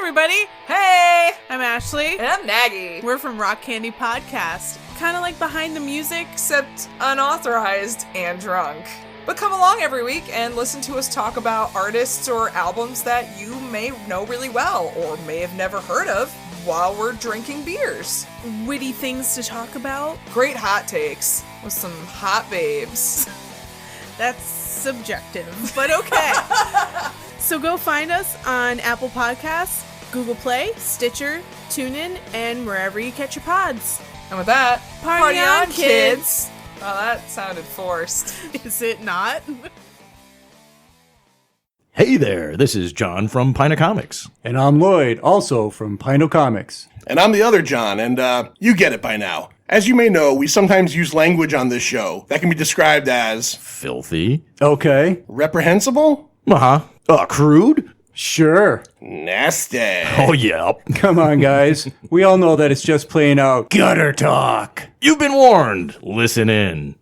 everybody. Hey! I'm Ashley. And I'm Maggie. We're from Rock Candy Podcast. Kind of like behind the music. Except unauthorized and drunk. But come along every week and listen to us talk about artists or albums that you may know really well or may have never heard of while we're drinking beers. Witty things to talk about. Great hot takes with some hot babes. That's subjective, but okay. So go find us on Apple Podcasts, Google Play, Stitcher, TuneIn, and wherever you catch your pods. And with that, Party on, kids! Well, that sounded forced. Is it not? Hey there, this is John from Pint Comics. And I'm Lloyd, also from Pint Comics. And I'm the other John, and you get it by now. As you may know, we sometimes use language on this show that can be described as Filthy. Okay. reprehensible, Crude. Sure. nasty. Oh, yeah. Come on, guys. We all know that it's just plain out gutter talk. You've been warned. Listen in.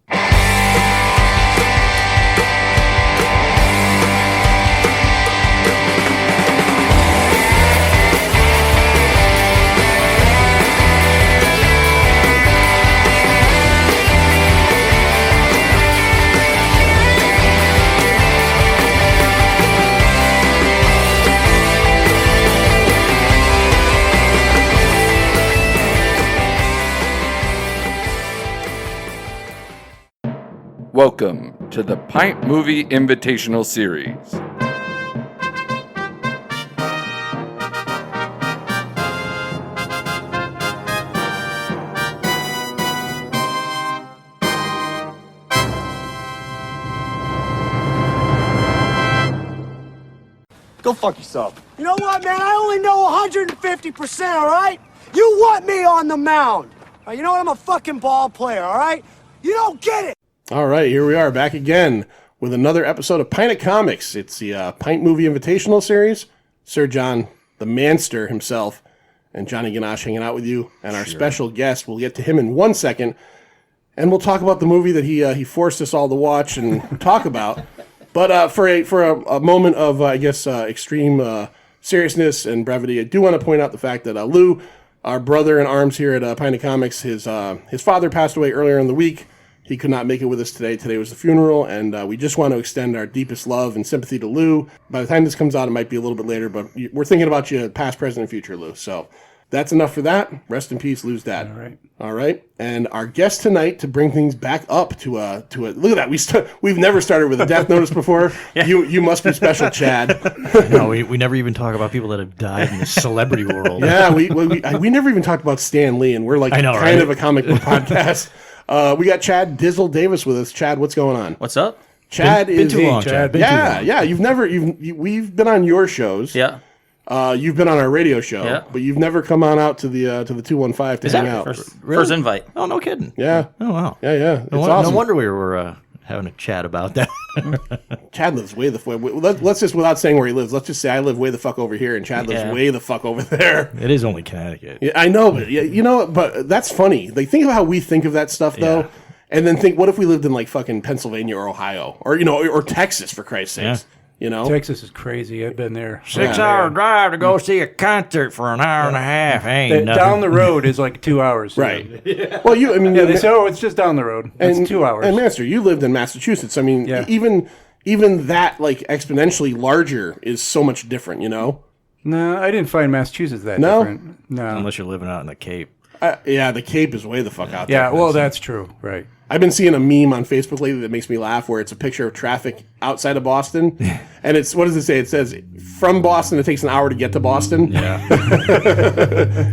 Welcome to the Pint Movie Invitational Series. Go fuck yourself. You know what, man? I only know 150%, all right? You want me on the mound. You know what? I'm a fucking ball player, all right? You don't get it. All right, here we are back again with another episode of Pint Comics. It's the Pint Movie Invitational Series. Sir John, the manster himself, and Johnny Ganache hanging out with you. And our special guest, we'll get to him in 1 second. And we'll talk about the movie that he forced us all to watch and talk about. But for a moment of, extreme seriousness and brevity, I do want to point out the fact that Lou, our brother in arms here at Pint Comics, his father passed away earlier in the week. He could not make it with us today. Today was the funeral, and we just want to extend our deepest love and sympathy to Lou. By the time this comes out, it might be a little bit later, but we're thinking about you past, present, and future, Lou. So that's enough for that. Rest in peace, Lou's dad. All right. And our guest tonight to bring things back up to a look at that. We've never started with a death notice before. Yeah. You must be special, Chad. No, we never even talk about people that have died in the celebrity world. Yeah, we never even talked about Stan Lee, and we're like kind of a comic book podcast. We got Chad Dizzle Davis with us. Chad, what's going on? What's up? Chad been too long, Chad. Yeah. We've been on your shows. Yeah. You've been on our radio show, but you've never come on out to the 215 to hang out. First invite. Oh, no kidding. Yeah. Oh, wow. Yeah. It's No awesome. wonder we were having a chat about that. Chad lives way the fuck. Let's just, without saying where he lives, let's just say I live way the fuck over here, and Chad lives way the fuck over there. It is only Connecticut. Yeah, I know, but but that's funny. Like, think of how we think of that stuff, though, and then think, what if we lived in like fucking Pennsylvania or Ohio, or or Texas, for Christ's sakes? Texas is crazy. I've been there. 6 hour drive to go see a concert for an hour and a half. Ain't nothing. Down the road is like 2 hours. Right. Yeah. Well, they say, it's just down the road. It's 2 hours. And Master, you lived in Massachusetts. I mean, even that like exponentially larger is so much different. No, I didn't find Massachusetts that different. No, unless you're living out in the Cape. The Cape is way the fuck out there. Yeah, well, that's true. Right. I've been seeing a meme on Facebook lately that makes me laugh, where it's a picture of traffic outside of Boston, and it's, what does it say? It says, from Boston, it takes an hour to get to Boston. Yeah.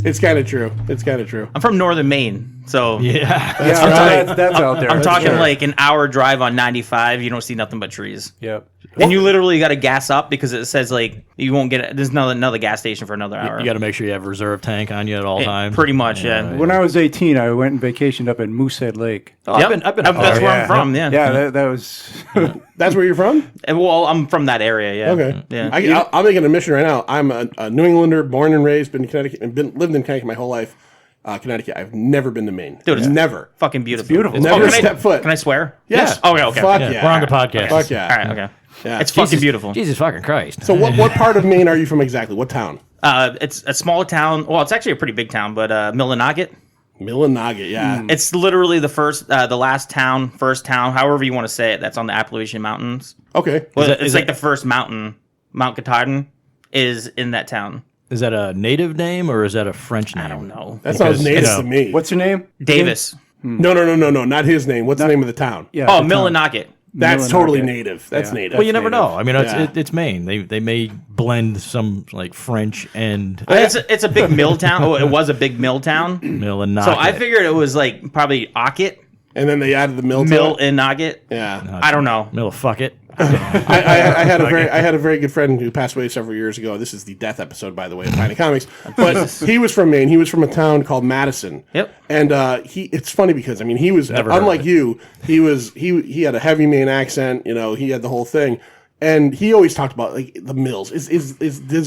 It's kind of true. I'm from northern Maine, so that's out there. I'm talking like an hour drive on 95. You don't see nothing but trees. Yep. And you literally got to gas up because it says like you won't get there's another gas station for another hour. You got to make sure you have a reserve tank on you at all times. Pretty much, yeah. When I was 18, I went and vacationed up in Moosehead Lake. Oh, I've been. That's where I'm from. Yeah. Yeah, that was. That's where you're from? Well, I'm from that area. Yeah. Okay. Yeah. I'll make an admission right now. I'm a New Englander, born and raised, been in Connecticut, and lived in Connecticut my whole life. Connecticut. I've never been to Maine. Dude, it's never. Fucking beautiful. It's beautiful. Never stepped foot. Can I swear? Yes. Yeah. Okay. Fuck yeah. We're on the podcast. Fuck yeah. All right. Okay. Yeah. It's fucking beautiful. Jesus fucking Christ. So what part of Maine are you from exactly? What town? It's a small town. Well, it's actually a pretty big town, but Millinocket. Millinocket, yeah. It's literally the last town, first town, however you want to say it. That's on the Appalachian Mountains. Okay. Well, it's like the first mountain. Mount Katahdin is in that town. Is that a native name or is that a French name? I don't know. That sounds native to me. What's your name? Davis. No, not his name. What's the name of the town? Yeah. Oh, Millinocket. That's Millinocket. totally native. That's native. Well, you never Native. know. I mean, Yeah. it's Maine. They may blend some like French and It's a big mill town. Oh, it was a big mill town. Millinocket. So I figured it was like probably Ocket. And then they added the mill. Mill to it? in Noggett. Yeah. I don't know. Mill fuck it. I had a very good friend who passed away several years ago. This is the death episode, by the way, of Pint Comics. But he was from Maine. He was from a town called Madison. Yep. And it's funny because he was unlike you. He had a heavy Maine accent. He had the whole thing. And he always talked about like the mills. Is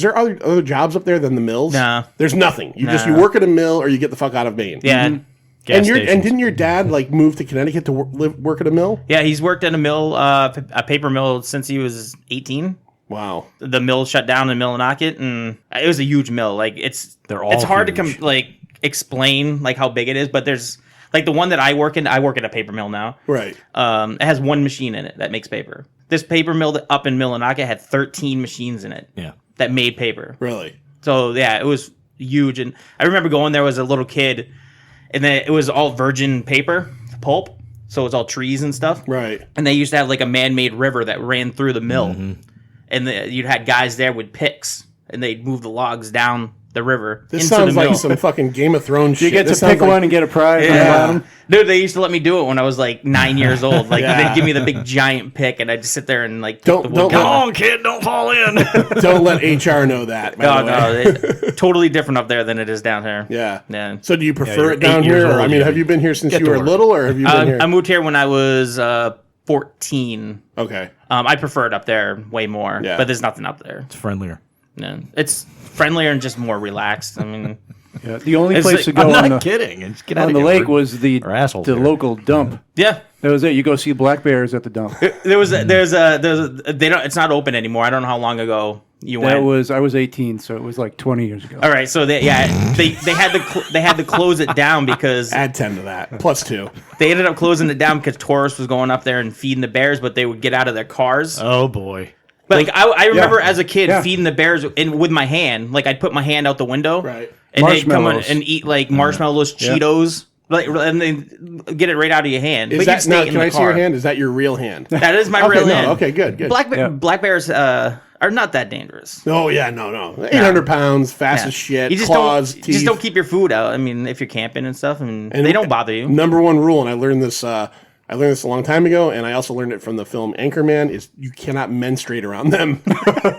there other jobs up there than the mills? No. There's nothing. You work at a mill or you get the fuck out of Maine. Yeah. Mm-hmm. And didn't your dad like move to Connecticut to work at a mill? Yeah, he's worked at a mill, a paper mill, since he was 18. Wow. The mill shut down in Millinocket, and it was a huge mill. Like it's hard huge. to explain like how big it is, but there's like the one that I work in. I work at a paper mill now. Right. It has one machine in it that makes paper. This paper mill up in Millinocket had 13 machines in it. Yeah. That made paper. Really? So yeah, it was huge, and I remember going there as a little kid. And then it was all virgin paper, pulp. So it was all trees and stuff. Right. And they used to have like a man-made river that ran through the mill. Mm-hmm. And you'd had guys there with picks. And they'd move the logs down the river This into sounds the mill. like some fucking Game of Thrones You shit. get to This pick sounds like- one and get a prize on the Yeah. bottom. Dude, they used to let me do it when I was like 9 years old. Like Yeah. they'd give me the big giant pick and I'd just sit there and like Don't- pick the don't wood let- down. Come on, kid, don't fall in. Don't let HR know that. By No, the way. no, totally different up there than it is down here. Yeah. Yeah. So do you prefer you're it down 8 years here? Or, I old, mean, yeah. have you been here since Get you to were work. little, or have you been here? I moved here when I was 14. Okay. I prefer it up there way more, Yeah. but there's nothing up there. It's friendlier. No, it's friendlier and just more relaxed. I mean, Yeah, the only It's place to like- go I'm on not the, kidding. Just get out on of the here. lake was the We're assholes here. local dump. yeah. That was it. You go see black bears at the dump. There's a they don't. It's not open anymore. I don't know how long ago you went. I was 18, so it was like 20 years ago. All right, so they had to close it down because Add 10 to that. +2. they ended up closing it down because tourists was going up there and feeding the bears, but they would get out of their cars. Oh boy. But like I remember as a kid Yeah. feeding the bears with my hand. Like I'd put my hand out the window, Right. and they'd come in Marshmallows. and eat like marshmallows, Cheetos, like, and then get it right out of your hand. Is but that you'd stay now? in Can the I see your car. hand? Is that your real hand? That is my Okay, real no, hand. okay, good. Black bears are not that dangerous. Oh yeah, no. 800 pounds, fast Yeah. as shit. You just claws, don't teeth. just don't keep your food out. I mean, if you're camping and stuff, and they don't bother you. Number one rule, and I learned this. I learned this a long time ago, and I also learned it from the film Anchorman. Is you cannot menstruate around them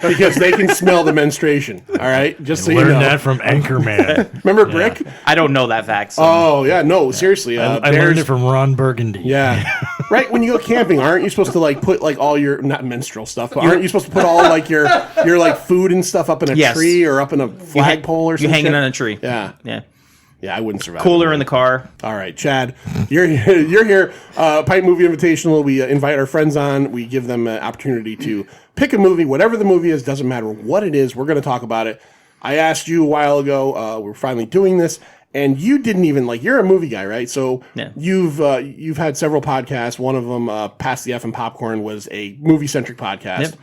because they can smell the menstruation. All right, just so you Learned know. that from Anchorman. Remember Brick? I don't know that fact. So. Oh yeah, no, seriously. I bears- learned it from Ron Burgundy. Yeah. Right, when you go camping, aren't you supposed to like put like all your not menstrual stuff, but aren't you supposed to put all like your like food and stuff up in a Yes. tree or up in a flagpole or You something? hanging on a tree. Yeah. Yeah. Yeah, I wouldn't survive. Cooler in the car. All right, Chad, you're here. You're here. Pint Movie Invitational. We invite our friends on. We give them an opportunity to pick a movie, whatever the movie is. Doesn't matter what it is. We're going to talk about it. I asked you a while ago. We're finally doing this, and you didn't even like. You're a movie guy, right? So Yeah. you've had several podcasts. One of them, Pass the F and Popcorn, was a movie centric podcast. Yep.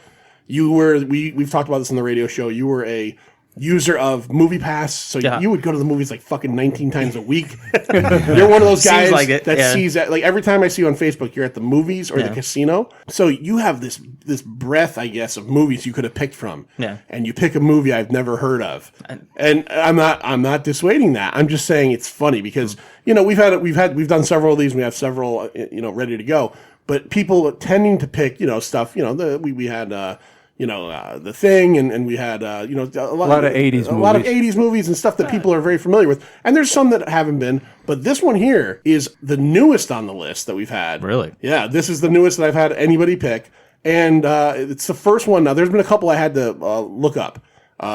You were we've talked about this on the radio show. You were a user of Movie Pass, so Yeah. you would go to the movies like fucking 19 times a week. You're one of those guys Seems like it, that yeah. sees that. Like every time I see you on Facebook, you're at the movies or the Yeah. casino. So you have this breadth, I guess, of movies you could have picked from. Yeah. And you pick a movie I've never heard of. And I'm not dissuading that. I'm just saying it's funny because we've done several of these. We have several ready to go. But people tending to pick stuff. We had. The Thing, and we had a lot of 80s a lot of movies. 80s movies and stuff that people are very familiar with, and there's some that haven't been, but this one here is the newest on the list that we've had. Really? Yeah, this is the newest that I've had anybody pick, and it's the first one. Now, there's been a couple I had to look up.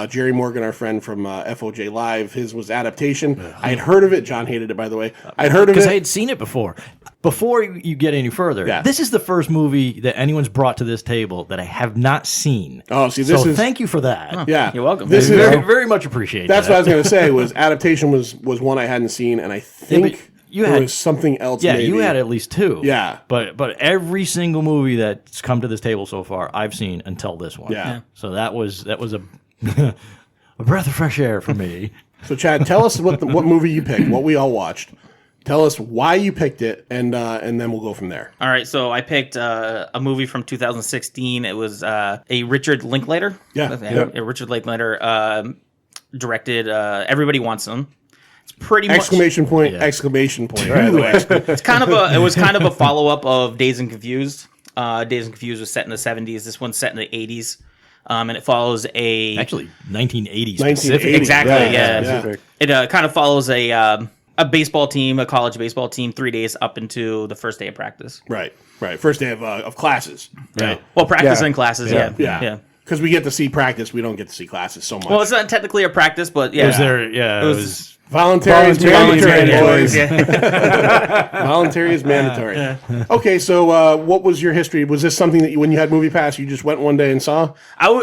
Jerry Morgan, our friend from FOJ Live, his was Adaptation. I had heard of it. John hated it, by the way. I'd heard of it. Because I had seen it before. Before you get any further, this is the first movie that anyone's brought to this table that I have not seen. Oh, see, this is... thank you for that. Oh, yeah. You're welcome. This is very, very much appreciate That's that. what I was going to say, was Adaptation was one I hadn't seen, and I think there was something else maybe. You had at least 2. Yeah. But every single movie that's come to this table so far, I've seen until this one. Yeah. So that was a a breath of fresh air for me. So, Chad, tell us what movie you picked, what we all watched. Tell us why you picked it, and then we'll go from there. All right, so I picked a movie from 2016. It was a Richard Linklater. A Richard Linklater directed Everybody Wants Some. It's pretty exclamation point! Right, by the way. It was kind of a follow up of Dazed and Confused. Dazed and Confused was set in the 70s. This one's set in the 80s. And it follows actually 1980s. 1980s. Exactly. Yeah. It kind of follows a baseball team, a college baseball team, 3 days up into the first day of practice. Right. First day of classes. Right. Well, practice and classes. Yeah. Because we get to see practice, we don't get to see classes so much. Well, it's not technically a practice, but yeah. It was voluntary is mandatory, boys. Yeah. Voluntary is mandatory. Yeah. Okay, so what was your history? Was this something that when you had Movie Pass, you just went one day and saw?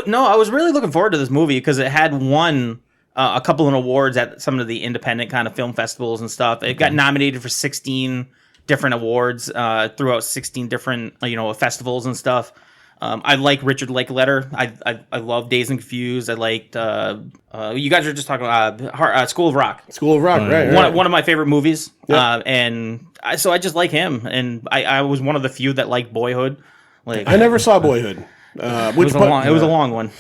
No, I was really looking forward to this movie because it had won a couple of awards at some of the independent kind of film festivals and stuff. It got nominated for 16 different awards throughout 16 different festivals and stuff. I like Richard Linklater. I love Dazed and Confused. I liked you guys are just talking about School of Rock. School of Rock, right. One of my favorite movies. Yep. So I just like him, and I was one of the few that liked Boyhood. I never saw Boyhood. It was a long one.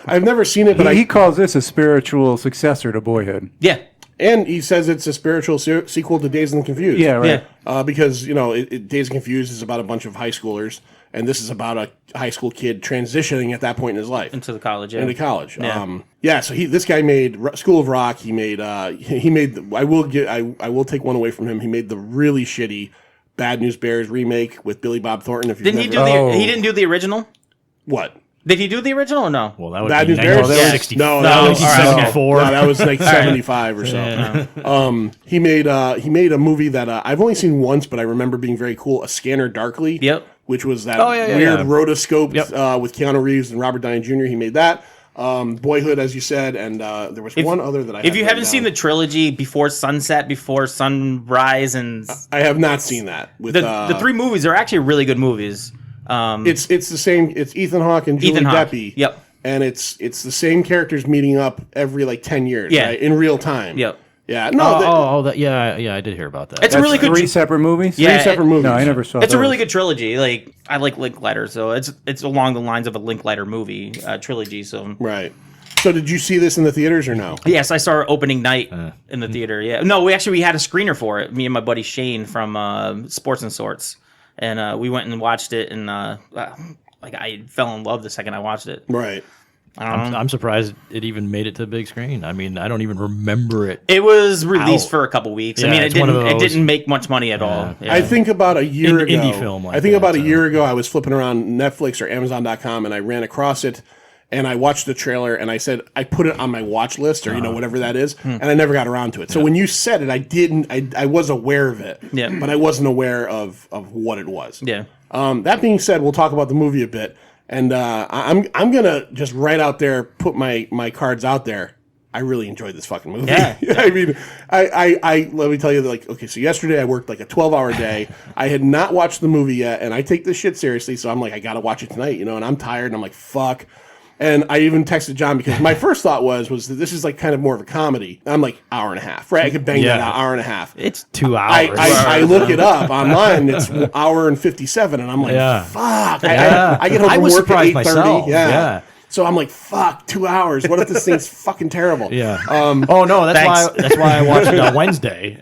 I've never seen it, but he calls this a spiritual successor to Boyhood. Yeah. And he says it's a spiritual sequel to Dazed and Confused. Yeah, right. Yeah. Because, Dazed and Confused is about a bunch of high schoolers, and this is about a high school kid transitioning at that point in his life. Into college. Yeah. So this guy made School of Rock. He made, I will take one away from him. He made the really shitty Bad News Bears remake with Billy Bob Thornton. He didn't do the original? What? Did he do the original or no? Well, that would Bad be News Bears? No, that was 1974. No, that was like 75 or so. Yeah. He made a movie that I've only seen once, but I remember being very cool. A Scanner Darkly. Yep. Which was that weird rotoscope with Keanu Reeves and Robert Downey Jr. He made that. Boyhood, as you said, and there was one other that I. If you haven't seen the trilogy Before Sunset, Before Sunrise, and I have not seen that. With the 3 movies are actually really good movies. It's the same. It's Ethan Hawke and Julie Deppie. Yep. And it's the same characters meeting up every 10 years. Yeah. Right? In real time. Yep. Yeah. No. I did hear about that. It's a really good. 3 separate movies. Yeah, 3 separate movies. No, I never saw. It's a really good trilogy. Like I like Linklater, so it's along the lines of a Linklater movie trilogy. So right. So did you see this in the theaters or no? Yes, I saw it opening night in the theater. Yeah. No, we had a screener for it. Me and my buddy Shane from Sports and Sorts. And we went and watched it, and I fell in love the second I watched it. Right. I'm surprised it even made it to the big screen. I mean, I don't even remember it. It was released for a couple weeks. Yeah, I mean, it didn't make much money at all. Yeah. I think about a year ago. Indie film. I think about a year ago, I was flipping around Netflix or Amazon.com, and I ran across it. And I watched the trailer, and I said I put it on my watch list, or whatever that is, and I never got around to it. So when you said it, I was aware of it, but I wasn't aware of what it was. Yeah. That being said, we'll talk about the movie a bit, and I'm gonna just right out there put my cards out there. I really enjoyed this fucking movie. Yeah. I mean, I let me tell you, okay, so yesterday I worked like a 12-hour day. I had not watched the movie yet, and I take this shit seriously, so I'm like, I gotta watch it tonight, and I'm tired, and I'm like, fuck. And I even texted John because my first thought was that this is like kind of more of a comedy. I'm like, hour and a half, right? I could bang that out, hour and a half. It's 2 hours. I look it up online. It's hour and 57, and I'm like, fuck. I get home from work at 8:30. Yeah. So I'm like, fuck, 2 hours. What if this thing's fucking terrible? Yeah. That's why I watched it on Wednesday.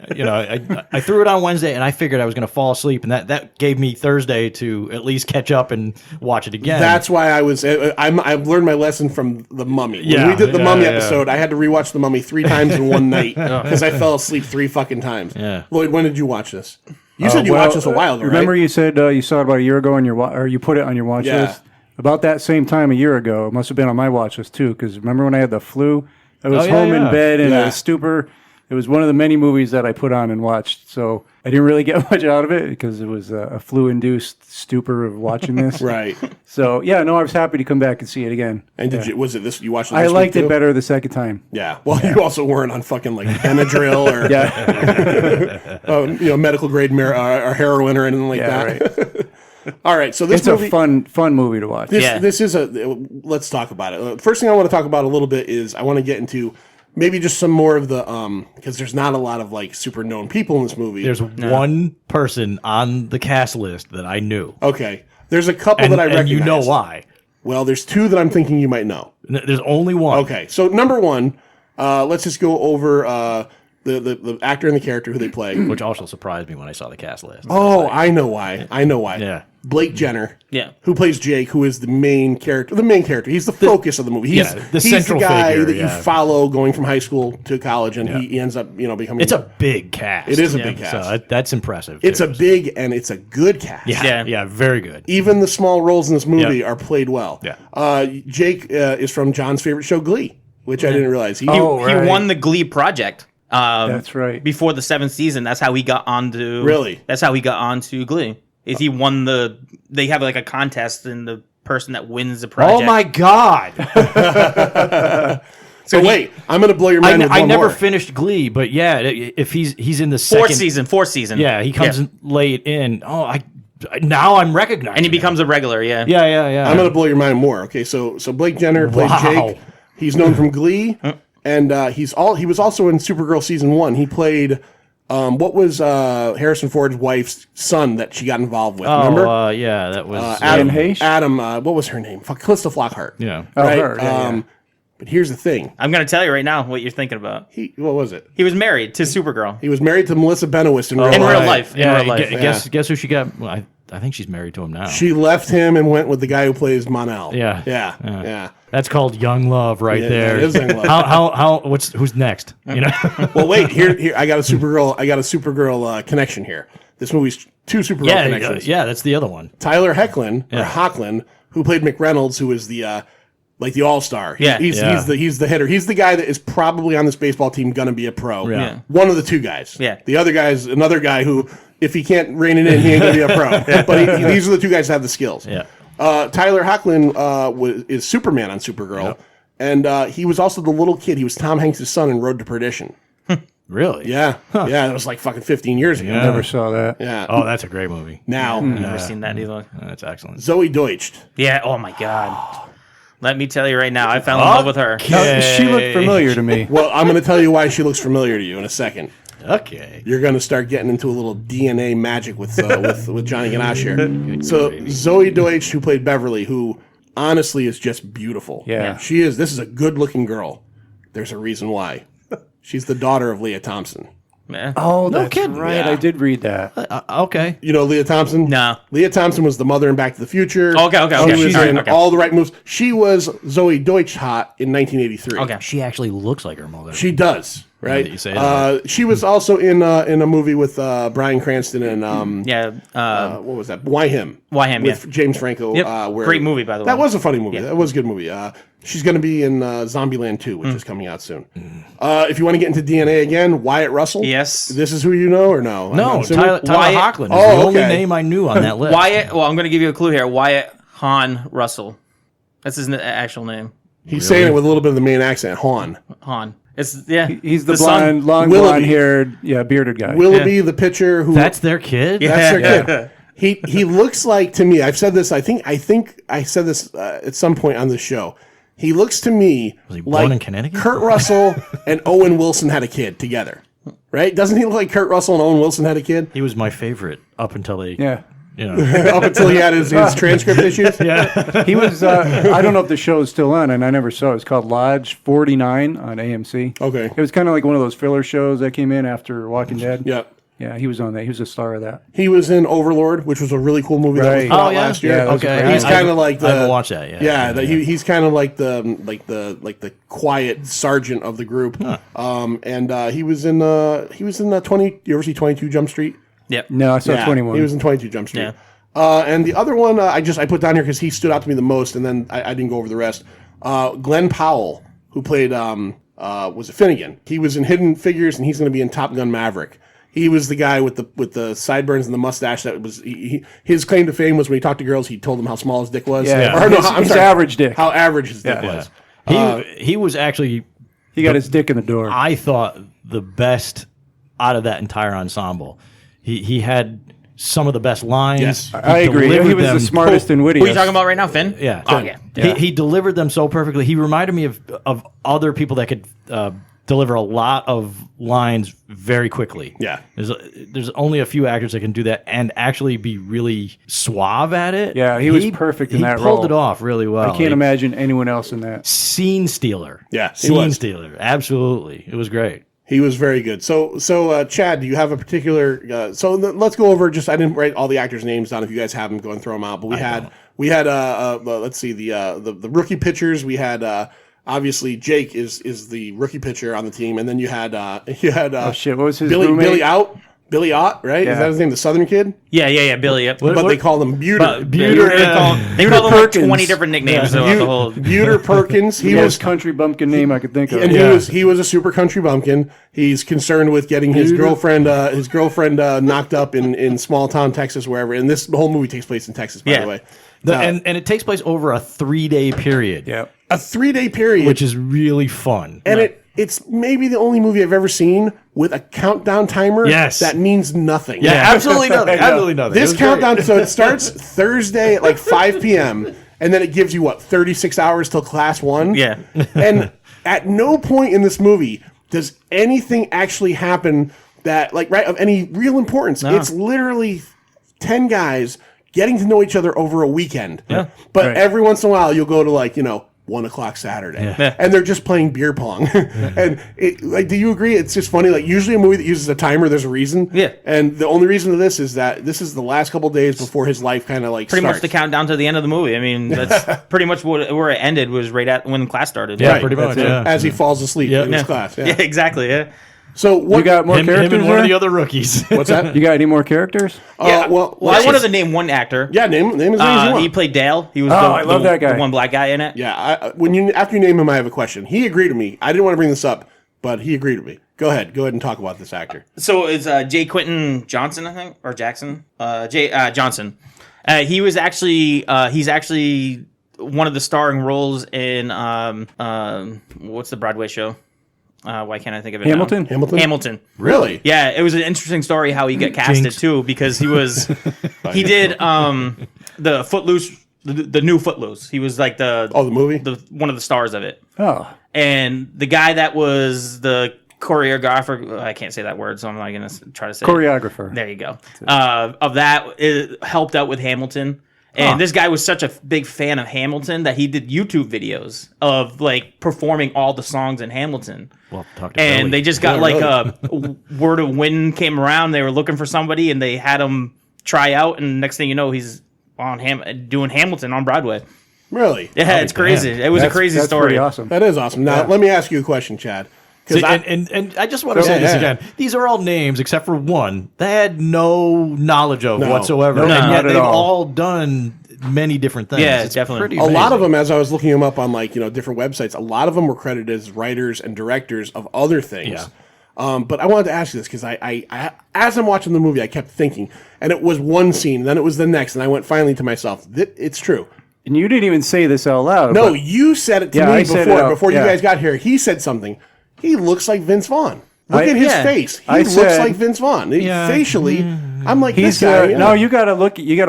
I threw it on Wednesday, and I figured I was going to fall asleep, and that gave me Thursday to at least catch up and watch it again. That's why I've learned my lesson from The Mummy. When we did the Mummy episode, I had to rewatch The Mummy 3 times in one night because I fell asleep 3 fucking times. Yeah. Lloyd, when did you watch this? You said you watched this a while ago, Remember right? you said you saw it about a year ago or you put it on your watch list? about that same time a year ago. It must have been on my watch list too, because remember when I had the flu? I was home in bed in a stupor. It was one of the many movies that I put on and watched. So I didn't really get much out of it because it was a flu-induced stupor of watching this. Right. So yeah, no, I was happy to come back and see it again. And you watched it this I liked week it too? better the second time. Yeah. Well, you also weren't on fucking like Benadryl or medical grade or heroin or anything like that. Right. All right. So this It's a fun movie to watch. This is let's talk about it. First thing I want to talk about a little bit is I want to get into maybe just some more of the because there's not a lot of like super known people in this movie. There's one person on the cast list that I knew. Okay. There's a couple that I recognize. And you know why. Well, there's two that I'm thinking you might know. There's only one. Okay. So number one, let's just go over the actor and the character who they play. Which also surprised me when I saw the cast list. Oh, I know why. Yeah. Blake Jenner. Yeah. Who plays Jake, who is the main character. The main character. He's the focus of the movie. He's the central the guy figure, that you follow going from high school to college, and he ends up, becoming. It's a big cast. It is a big cast. So that's impressive. It's too. a big and it's a good cast. Yeah, very good. Even the small roles in this movie are played well. Yeah. Jake is from John's favorite show, Glee, which I didn't realize. He He won the Glee project. That's right. Before the 7th season, that's how he got onto. Really? That's how he got onto Glee. Is he won They have like a contest, and the person that wins the project. Oh my God! So wait, I'm going to blow your mind. I never finished Glee, but yeah, if he's in the second fourth season. Yeah, he comes late in. Oh, now I'm recognizing, and he becomes a regular. Yeah. Yeah. I'm going to blow your mind more. Okay, so Blake Jenner plays Jake. He's known from Glee, and he was also in Supergirl season 1. He played. What was Harrison Ford's wife's son that she got involved with? Remember? Yeah, that was Adam. Hayes? Adam. What was her name? Calista Flockhart. Yeah. Right. Her, yeah. But here's the thing. I'm gonna tell you right now what you're thinking about. What was it? He was married to Supergirl. He was married to Melissa Benoist in real life. In real life. Guess who she got? Well, I think she's married to him now. She left him and went with the guy who plays Mon-El. Yeah. That's called young love right there. That is young love. Who's next? Well, wait. Here I got a Supergirl connection here. This movie's two Supergirl connections. Yeah, that's the other one. Tyler Hoechlin, who played McReynolds, who is the all-star. He's the hitter. He's the guy that is probably on this baseball team going to be a pro. Yeah. One of the two guys. Yeah. The other guy's another guy who, if he can't rein it in, he ain't going to be a pro. But these are the two guys that have the skills. Yeah. Tyler Hoechlin is Superman on Supergirl, and he was also the little kid. He was Tom Hanks' son in Road to Perdition. Really? Yeah. Yeah, that was like fucking 15 years ago. Yeah. Never saw that. Yeah. Oh, that's a great movie. Now, Never seen that either. That's excellent. Zoe Deutsch. Yeah. Oh my God. Let me tell you right now, I fell in love with her. She looked familiar to me. Well, I'm going to tell you why she looks familiar to you in a second. Okay. You're going to start getting into a little DNA magic with Johnny Ganache here. So Zoe Deutsch, who played Beverly, who honestly is just beautiful. Yeah. She is. This is a good-looking girl. There's a reason why. She's the daughter of Leah Thompson. Yeah. Oh, that's kidding. right. Yeah. I did read that. Okay. You know Leah Thompson? No. Leah Thompson was the mother in Back to the Future. Okay. She was All right, in okay. All the Right Moves. She was Zoe Deutsch hot in 1983. Okay. She actually looks like her mother. She does, right? that you say that. She was also in a movie with Bryan Cranston and what was that? Why Him? Why Him, with yeah. James Franco. Yep. Great movie, by the way. That was a funny movie. Yeah. That was a good movie. She's going to be in Zombieland 2, which is coming out soon. If you want to get into DNA again, Wyatt Russell. Yes. This is who you know or no? No, I'm assuming? Tyler Wyatt- Hoechlin is Oh, the only okay. name I knew on that list. Wyatt. Well, I'm going to give you a clue here. Wyatt Han Russell. That's his actual name. He's saying it with a little bit of the main accent. Han. Han. It's He's the son. long Willoughby. blonde-haired, bearded guy. Willoughby, the pitcher who That's their kid? That's their kid. He looks like, to me, I've said this, I think I said this at some point on the show. He looks to me Was he born like in Connecticut? Kurt Russell and Owen Wilson had a kid together. Right? Doesn't he look like Kurt Russell and Owen Wilson had a kid? He was my favorite up until they, Yeah. Up until he had his transcript issues? Yeah. He was, I don't know if the show is still on, and I never saw it. It's called Lodge 49 on AMC. Okay. It was kind of like one of those filler shows that came in after Walking Dead. Yeah. Yeah, he was on that. He was a star of that. He was in Overlord, which was a really cool movie that was Right. put out Oh, yeah? last year. Yeah, that was Okay. great. He's kind of like the. I haven't watched that yet. Yeah, he's kind of like the quiet sergeant of the group. He was in the 20. You ever see 22 Jump Street? Yep. No, I saw Yeah, 21. He was in 22 Jump Street. Yeah. And the other one I put down here because he stood out to me the most, and then I didn't go over the rest. Glenn Powell, who played was it Finnegan? He was in Hidden Figures, and he's going to be in Top Gun Maverick. He was the guy with the sideburns and the mustache. That was his claim to fame was when he talked to girls, he told them how small his dick was. Yeah, or no, I'm sorry, average dick. How average his dick was. He was actually he got his dick in the door. I thought the best out of that entire ensemble. He had some of the best lines. Yes. I agree. He was the smartest and wittiest. Who are you talking about right now, Finn? Yeah. Oh, yeah. He delivered them so perfectly. He reminded me of other people that could deliver a lot of lines very quickly. Yeah. There's only a few actors that can do that and actually be really suave at it. Yeah, he was perfect in that role. He pulled it off really well. I can't imagine anyone else in that. Scene stealer. Yeah, Scene stealer. Absolutely. It was great. He was very good. So Chad, do you have a particular? Let's go over. I didn't write all the actors' names down. If you guys have them, go and throw them out. But we had let's see the rookie pitchers. We had obviously Jake is the rookie pitcher on the team, and then you had oh shit, what was his Billy Ott, right? Yeah. Is that his name? The Southern kid? Yeah, Billy. Yep. But they call him Buter. They call him like 20 different nicknames. Yeah. The whole Buter Perkins. He was country bumpkin name I could think of. And he was a super country bumpkin. He's concerned with getting his girlfriend knocked up in small town Texas, wherever. And the whole movie takes place in Texas, by the way. And it takes place over a 3-day period. Yeah. A 3-day period. Which is really fun. And it's maybe the only movie I've ever seen with a countdown timer that means nothing. Yeah, absolutely nothing. Absolutely nothing. This countdown, so it starts Thursday at like 5 p.m., and then it gives you, 36 hours till class 1? Yeah. And at no point in this movie does anything actually happen that, of any real importance. No. It's literally 10 guys getting to know each other over a weekend. Yeah. But every once in a while, you'll go to 1 o'clock Saturday, and they're just playing beer pong. And do you agree? It's just funny. Usually a movie that uses a timer, there's a reason. Yeah. And the only reason of this is that this is the last couple of days before his life kind of pretty much the countdown to the end of the movie. I mean, that's pretty much where it ended was right at when class started. Yeah, pretty much. Yeah. As he falls asleep in his class. Yeah, exactly. Yeah. So what, you got more characters? Him and one of the other rookies. What's that? You got any more characters? Yeah. Well, I wanted to name one actor. Yeah, name his name. He played Dale. He was I love that guy. The one black guy in it. Yeah. After you name him, I have a question. He agreed to me. I didn't want to bring this up, but he agreed to me. Go ahead and talk about this actor. So it's J. Quentin Johnson, I think, or Jackson. Johnson. He's actually one of the starring roles in what's the Broadway show? Why can't I think of it Hamilton? now? Hamilton. Really? Yeah, it was an interesting story how he got casted too, because he did the Footloose, the new Footloose. He was like the movie, one of the stars of it. Oh, and the guy that was the choreographer, I can't say that word, so I'm not gonna try to say choreographer. There you go. Of that, it helped out with Hamilton. And this guy was such a big fan of Hamilton that he did YouTube videos of performing all the songs in Hamilton. Well, and they just got word of when came around. They were looking for somebody, and they had him try out. And next thing you know, he's on doing Hamilton on Broadway. Really? Yeah, it's crazy. It was a crazy story. Pretty awesome. That is awesome. Now let me ask you a question, Chad. See, and I just want to say this again. These are all names except for one they had no knowledge of whatsoever. No, and yet they've all. all done many different things. Yeah, it's definitely. A lot of them, as I was looking them up on different websites, a lot of them were credited as writers and directors of other things. Yeah. But I wanted to ask you this because I as I'm watching the movie, I kept thinking, and it was one scene, then it was the next, and I went finally to myself, it's true. And you didn't even say this out loud. No, you said it to me before you guys got here. He said something. He looks like Vince Vaughn. Look at his face. He looks like Vince Vaughn. Facially, I'm like, this guy. No, you gotta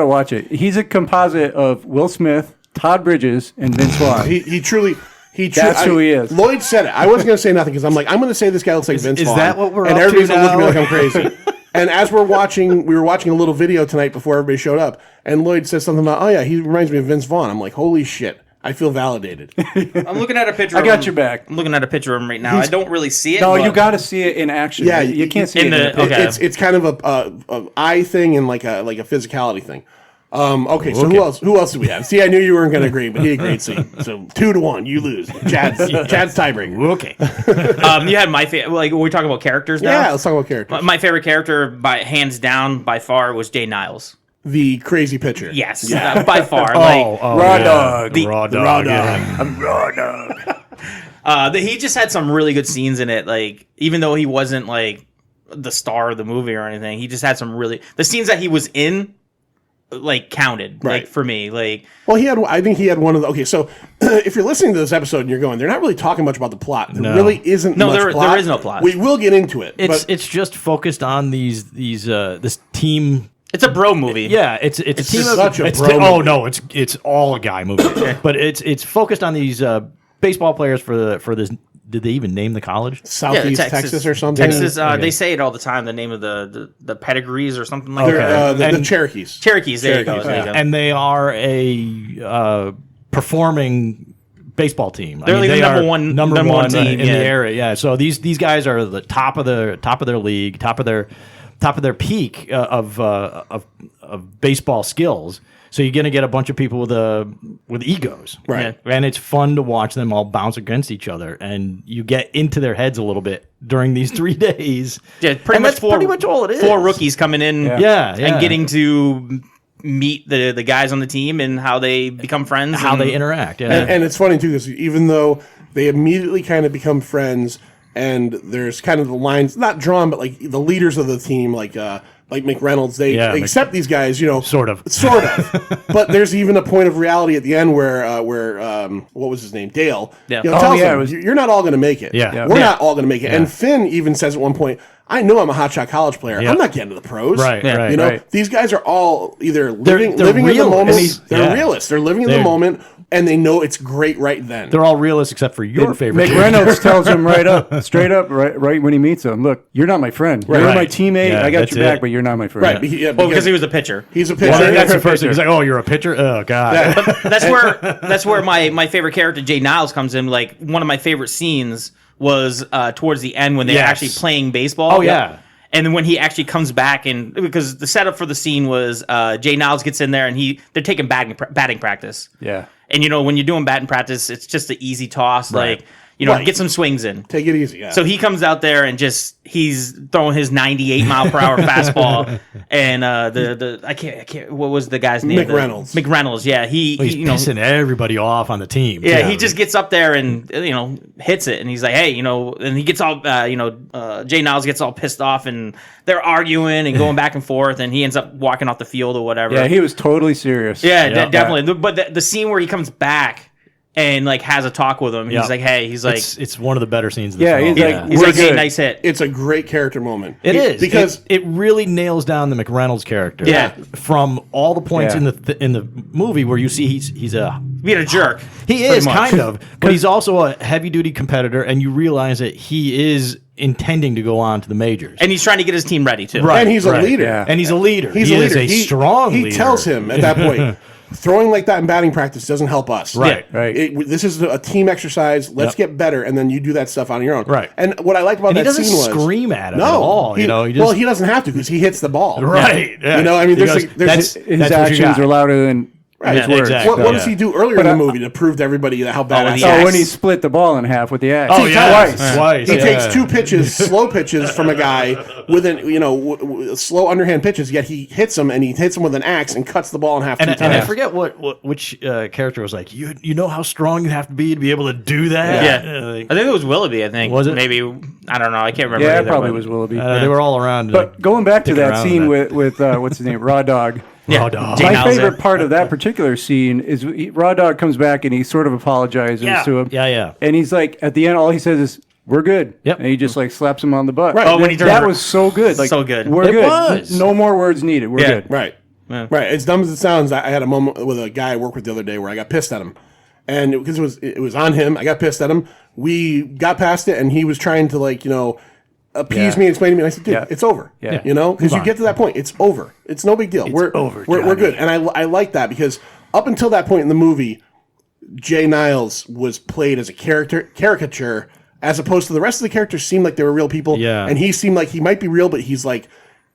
watch it. He's a composite of Will Smith, Todd Bridges, and Vince Vaughn. He truly. That's who he is. Lloyd said it. I wasn't going to say nothing because I'm going to say this guy looks like Vince Vaughn. Is that what we're and up everybody's to going to look at me now? like I'm crazy. And as we were watching a little video tonight before everybody showed up, and Lloyd says something about, oh yeah, he reminds me of Vince Vaughn. I'm like, holy shit. I feel validated. I'm looking at a picture. I got your back. I'm looking at a picture of him right now. I don't really see it. No, you got to see it in action. Yeah, you can't see it. Okay. It's kind of a eye thing and like a physicality thing. Okay, so who else do we have? See, I knew you weren't going to agree, but he agreed. So 2-1, you lose. Chad's tiebreaker. Okay. You had my favorite. We're talking about characters now. Yeah, let's talk about characters. My favorite character, hands down, by far, was Jay Niles. the crazy pitcher. Yes, by far. Raw dog. Raw dog. Yeah. I'm raw dog. He just had some really good scenes in it. Like, even though he wasn't like the star of the movie or anything, he just had some the scenes that he was in, like, counted, Right. like, for me. Like, well, I think he had one of the. Okay, so if you're listening to this episode and you're going, they're not really talking much about the plot. There really isn't. No, much plot. there is no plot. We will get into it. It's just focused on this team. it's a bro movie. Yeah, it's a team of such a it's bro oh movie. no, it's all a guy movie. But it's focused on these baseball players for this. Did they even name the college? Southeast Texas or something. Texas. They say it all the time. The name of the pedigrees or something like They're, that. the Cherokees. Cherokees. There you go. There you go. And they are a performing baseball team. They're like the number one team in the area. Yeah. So these guys are the top of their league, top of their peak of baseball skills. So you're gonna get a bunch of people with egos, Right? Yeah. And it's fun to watch them all bounce against each other, and you get into their heads a little bit during these 3 days. Yeah, pretty much all it is. 4 rookies coming in, Yeah. and getting to meet the guys on the team and how they become friends, how and they interact. Yeah. And it's funny too, because even though they immediately kind of become friends, and there's kind of the lines not drawn, but like the leaders of the team, like McReynolds, they accept these guys, Sort of. But there's even a point of reality at the end where what was his name, Dale, Yeah. tells them, you're not all going to make it. Yeah. We're not all going to make it. Yeah. And Finn even says at one point, I know I'm a hotshot college player. Yeah. I'm not getting to the pros. Right, Yeah. right. You know, these guys are all either They're living in the moment. realists. They're Yeah. realists. They're living in the They're- moment, and they know it's great right then. They're all realists except for your favorite. McReynolds tells him straight up, right when he meets him, look, you're not my friend. You're Right. my teammate. Yeah, I got that's your back, it. but you're not my friend. Right. Yeah. because he was a pitcher. He's a pitcher. Well, that's the first thing. He's like, "Oh, you're a pitcher? Oh, God." That's where my favorite character Jay Niles comes in. Like, one of my favorite scenes was towards the end when they're Yes. actually playing baseball. Oh, yeah. And then when he actually comes back, and because the setup for the scene was Jay Niles gets in there and they're taking batting practice. Yeah. And when you're doing batting practice, it's just an easy toss, Right. like Right. get some swings in. Take it easy. Yeah. So he comes out there and he's throwing his 98 mile per hour fastball, and I can't what was the guy's name? McReynolds. McReynolds, yeah. He's pissing everybody off on the team. Yeah, he just gets up there and hits it, and he's like, hey, and he gets all Jay Niles gets all pissed off, and they're arguing and going back and forth, and he ends up walking off the field or whatever. Yeah, he was totally serious. Yeah, Yeah. definitely. But the scene where he comes back and like has a talk with him, Yeah. he's like, hey, he's like, it's one of the better scenes. Of the Yeah, film. he's like, he's we're like, hey, good. nice hit. It's a great character moment. It is because it really nails down the McReynolds character. Yeah. From all the points Yeah. in the movie where you see he's Being a jerk. he is much. kind of, but he's also a heavy duty competitor, and you realize that he is intending to go on to the majors. And he's trying to get his team ready too. Right. and he's a right. leader. Yeah. And he's a leader. He's he a leader. is a strong He leader. tells him at that point, throwing like that in batting practice doesn't help us. Right. Right. This is a team exercise. Let's Yep. get better, and then you do that stuff on your own. Right. And what I liked about And he that doesn't scene was scream at him no, at all. He, he just, well, he doesn't have to because he hits the ball. right. Yeah. You know, I mean, He there's goes, there's that's His what you actions got. are louder than his Yeah, words. exactly. What does Yeah. he do earlier in the movie to prove to everybody how badass he Oh, is? when he split the ball in half with the axe. Oh, yeah. Twice. Twice. He yeah. takes 2 pitches, slow pitches from a guy with an slow underhand pitches. Yet he hits him, and he hits him with an axe and cuts the ball in half And, 2 and I times. forget which character was like, you know how strong you have to be able to do that? Yeah. Like, I think it was Willoughby, I think. Was it? Maybe, I don't know. I can't remember. Yeah, it either, probably but- was Willoughby. they were all around. But going back to Stick that around scene with with what's his name, Raw Dog. Yeah. Raw Dog. Jay My Niles favorite there. part of that particular scene is Raw Dog comes back and he sort of apologizes to him. Yeah. And he's like, at the end, all he says is, "We're good." Yep. And he just like slaps him on the butt. Right. Oh, when he turns that around. was so good. Like, So good. We're It good. was. No more words needed. We're Yeah. good. Right. Yeah. Right. As dumb as it sounds, I had a moment with a guy I worked with the other day where I got pissed at him. And because it was on him, I got pissed at him. We got past it, and he was trying to appease Yeah. me and explain to me. And I said, dude, Yeah. it's over. Yeah. Because Move you on. get to that point, it's over. It's no big deal. We're over, We're Johnny. good. And I like that because up until that point in the movie, Jay Niles was played as a caricature, as opposed to the rest of the characters seemed like they were real people. Yeah. And he seemed like he might be real, but he's like,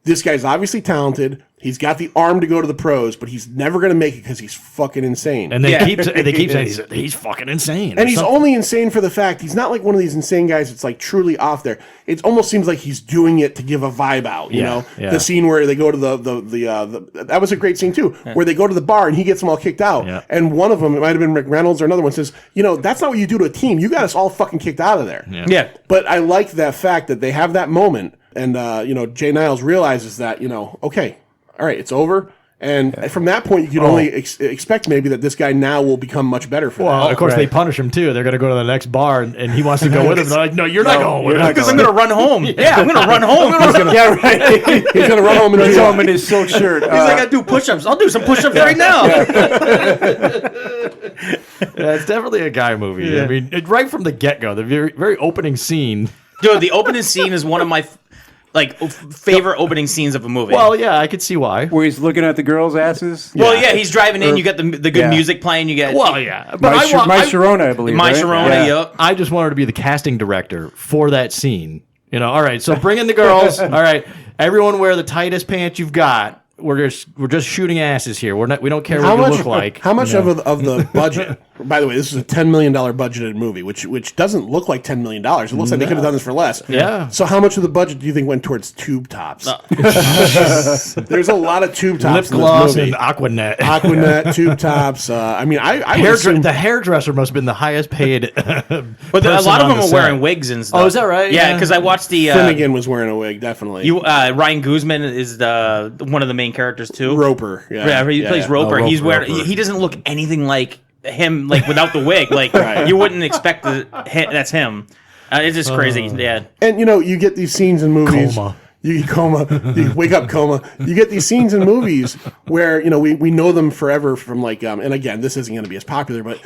this guy's obviously talented. He's got the arm to go to the pros, but he's never going to make it because he's fucking insane. And they keep saying he's fucking insane. And he's only insane for the fact he's not like one of these insane guys that's like truly off there. It almost seems like he's doing it to give a vibe out. You know, the scene where they go to the that was a great scene too, where they go to the bar and he gets them all kicked out. Yeah. And one of them, it might have been Rick Reynolds or another one, says, that's not what you do to a team. You got us all fucking kicked out of there. Yeah. But I like that fact that they have that moment, and Jay Niles realizes that okay. All right, it's over. And from that point, you can only expect maybe that this guy now will become much better for them. Well, of course, they punish him, too. They're going to go to the next bar, and he wants to go with them. They're like, no, you're not going with him. Because I'm going to run home. Yeah, I'm going to run home. He's going to run home in his silk shirt. He's like, I do push-ups. I'll do some push-ups right now. It's definitely a guy movie. Yeah. I mean, right from the get-go, the very, very opening scene. Dude, the opening scene is one of my... favorite opening scenes of a movie. Well, yeah, I could see why. Where he's looking at the girls' asses. Well, yeah, he's driving in. You get the good music playing. You get but My Sharona, I believe. My Sharona, yep. I just wanted to be the casting director for that scene. All right, so bring in the girls. All right, everyone wear the tightest pants you've got. We're just shooting asses here. We don't care what you look like. How much of the budget? By the way, this is a $10 million budgeted movie, which doesn't look like $10 million. It looks like they could have done this for less. Yeah. So how much of the budget do you think went towards tube tops? There's a lot of tube tops. Lip gloss and Aquanet, tube tops. I mean, the hairdresser must have been the highest paid. But a lot of them are wearing wigs and stuff. Oh, is that right? Yeah, because I watched the Finnegan was wearing a wig, definitely. Ryan Guzman is one of the main characters too. Roper, he plays Roper. He's wearing. He doesn't look anything like him, without the wig. You wouldn't expect that's him. It's just crazy. Yeah. And you get these scenes in movies. You wake up coma. You get these scenes in movies where we know them forever from and again, this isn't going to be as popular, but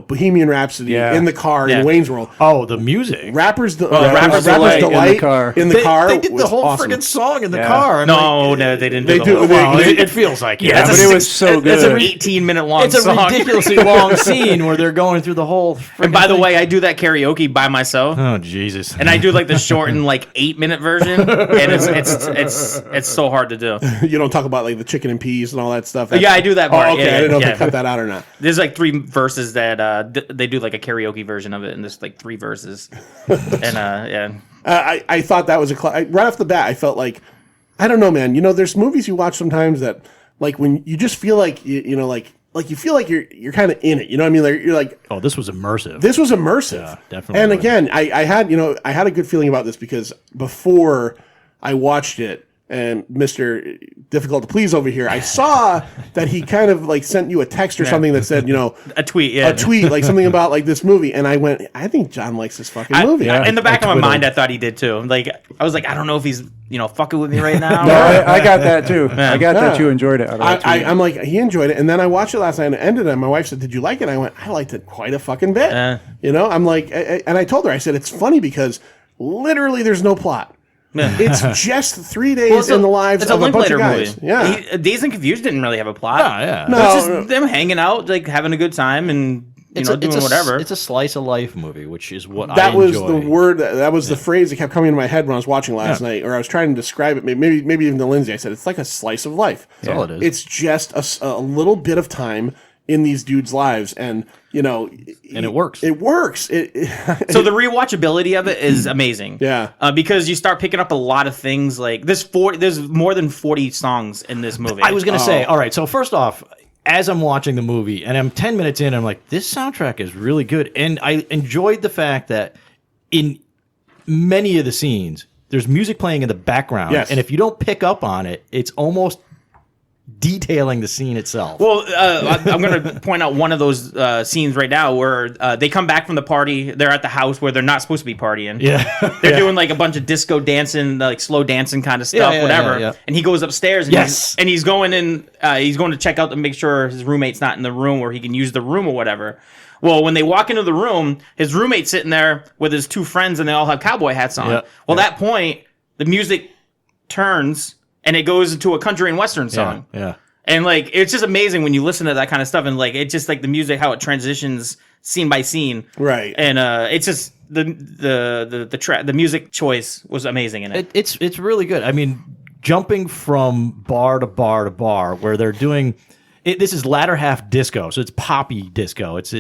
Bohemian Rhapsody, In the Car, in Wayne's World. Oh, the music. Rapper's Delight in the car. They did the whole friggin' song in the car. No, they didn't. They do. It feels like it. Yeah, but it was so good. It's an 18-minute long song. It's a ridiculously long scene where they're going through the whole. And by the way, I do that karaoke by myself. Oh Jesus! And I do the shortened 8-minute version, and it's so hard to do. You don't talk about the chicken and peas and all that stuff. Yeah, I do that part. Oh, okay. I didn't know if they cut that out or not. There's 3 verses that they do a karaoke version of it, and there's 3 verses. And I thought that was right off the bat. I felt I don't know, man. There's movies you watch sometimes that when you just feel you feel like you're kind of in it. You know what I mean? You're like, oh, this was immersive. This was immersive. Yeah, definitely. And again, I had a good feeling about this because before I watched it, and Mr. Difficult to Please over here, I saw that he kind of sent you a text or something that said, a tweet, something about this movie, and I went, I think John likes this fucking movie. In the back of my mind, I thought he did too. I was I don't know if he's fucking with me right now. No, I got that too. Yeah. I got that you enjoyed it. I'm he enjoyed it, and then I watched it last night and it ended, and my wife said, "Did you like it?" And I went, "I liked it quite a fucking bit." I'm and I told her, I said, it's funny because literally there's no plot. It's just 3 days in the lives of a bunch of guys. Movie. Yeah, Dazed and Confused didn't really have a plot. No, it's just them hanging out, having a good time, and doing whatever. It's a slice of life movie, which is what I enjoy. Was the word. That was the phrase that kept coming into my head when I was watching last night, or I was trying to describe it. Maybe even to Lindsay, I said it's like a slice of life. That's all it is. It's just a little bit of time in these dudes' lives, and it works. It works. So the rewatchability of it is amazing. Yeah, because you start picking up a lot of things. There's more than 40 songs in this movie. I was gonna say, all right. So first off, as I'm watching the movie, and I'm 10 minutes in, I'm like, this soundtrack is really good, and I enjoyed the fact that in many of the scenes, there's music playing in the background, and if you don't pick up on it, it's almost detailing the scene itself. Well, I'm going to point out one of those scenes right now where they come back from the party. They're at the house where they're not supposed to be partying. Yeah, they're doing a bunch of disco dancing, slow dancing kind of stuff, whatever. Yeah. And he goes upstairs. And he's going in. He's going to check out to make sure his roommate's not in the room where he can use the room or whatever. Well, when they walk into the room, his roommate's sitting there with his 2 friends, and they all have cowboy hats on. Well, at that point, the music turns. And it goes into a country and western song. Yeah. And it's just amazing when you listen to that kind of stuff, and it's just the music, how it transitions scene by scene. Right. And it's just the music choice was amazing in it. It's really good. I mean, jumping from bar to bar to bar where they're doing. This is latter half disco, so it's poppy disco. It's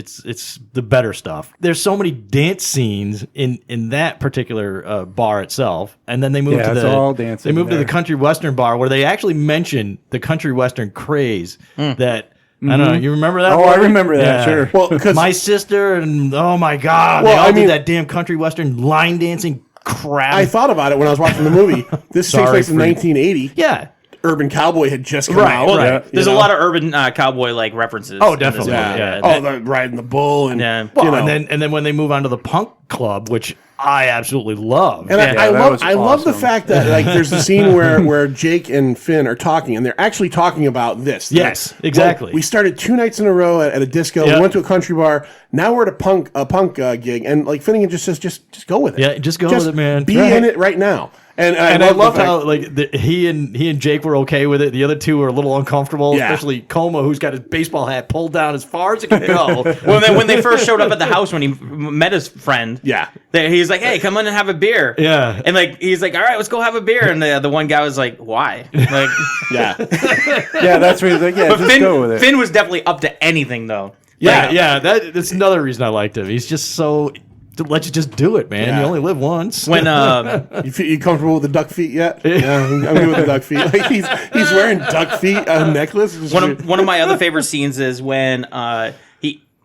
the better stuff. There's so many dance scenes in that particular bar itself, and then they move to the country western bar where they actually mention the country western craze that. I don't know. You remember that? Oh, I remember that. Sure. Well, because my sister and oh my god, they all did that damn country western line dancing crap. I thought about it when I was watching the movie. This takes place in 1980. Yeah. Urban Cowboy had just come out. Well, there's a lot of urban cowboy like references. Oh, definitely. The riding the bull and and then when they move on to the punk club, which I absolutely love. And I love the fact that like there's a scene where Jake and Finn are talking and they're actually talking about this. Yes, exactly. We started 2 nights in a row at a disco. We went to a country bar. Now we're at a punk gig, and like Finnegan just says, just go with it. Yeah, just go with it, man. Be in it right now. And I love how like he and Jake were okay with it. The other two were a little uncomfortable, especially Coma, who's got his baseball hat pulled down as far as it can go. when they first showed up at the house when he met his friend, he's like, "Hey, come in and have a beer." Yeah, and like he's like, "All right, let's go have a beer." And the one guy was like, "Why?" Like, that's what he's like. Yeah, just go with it. Finn was definitely up to anything though. That's another reason I liked him. He's just so. Let you just do it, man. You only live once. When you comfortable with the duck feet yet? Yeah, I'm good with the duck feet. Like he's wearing duck feet necklace. One of my other favorite scenes is when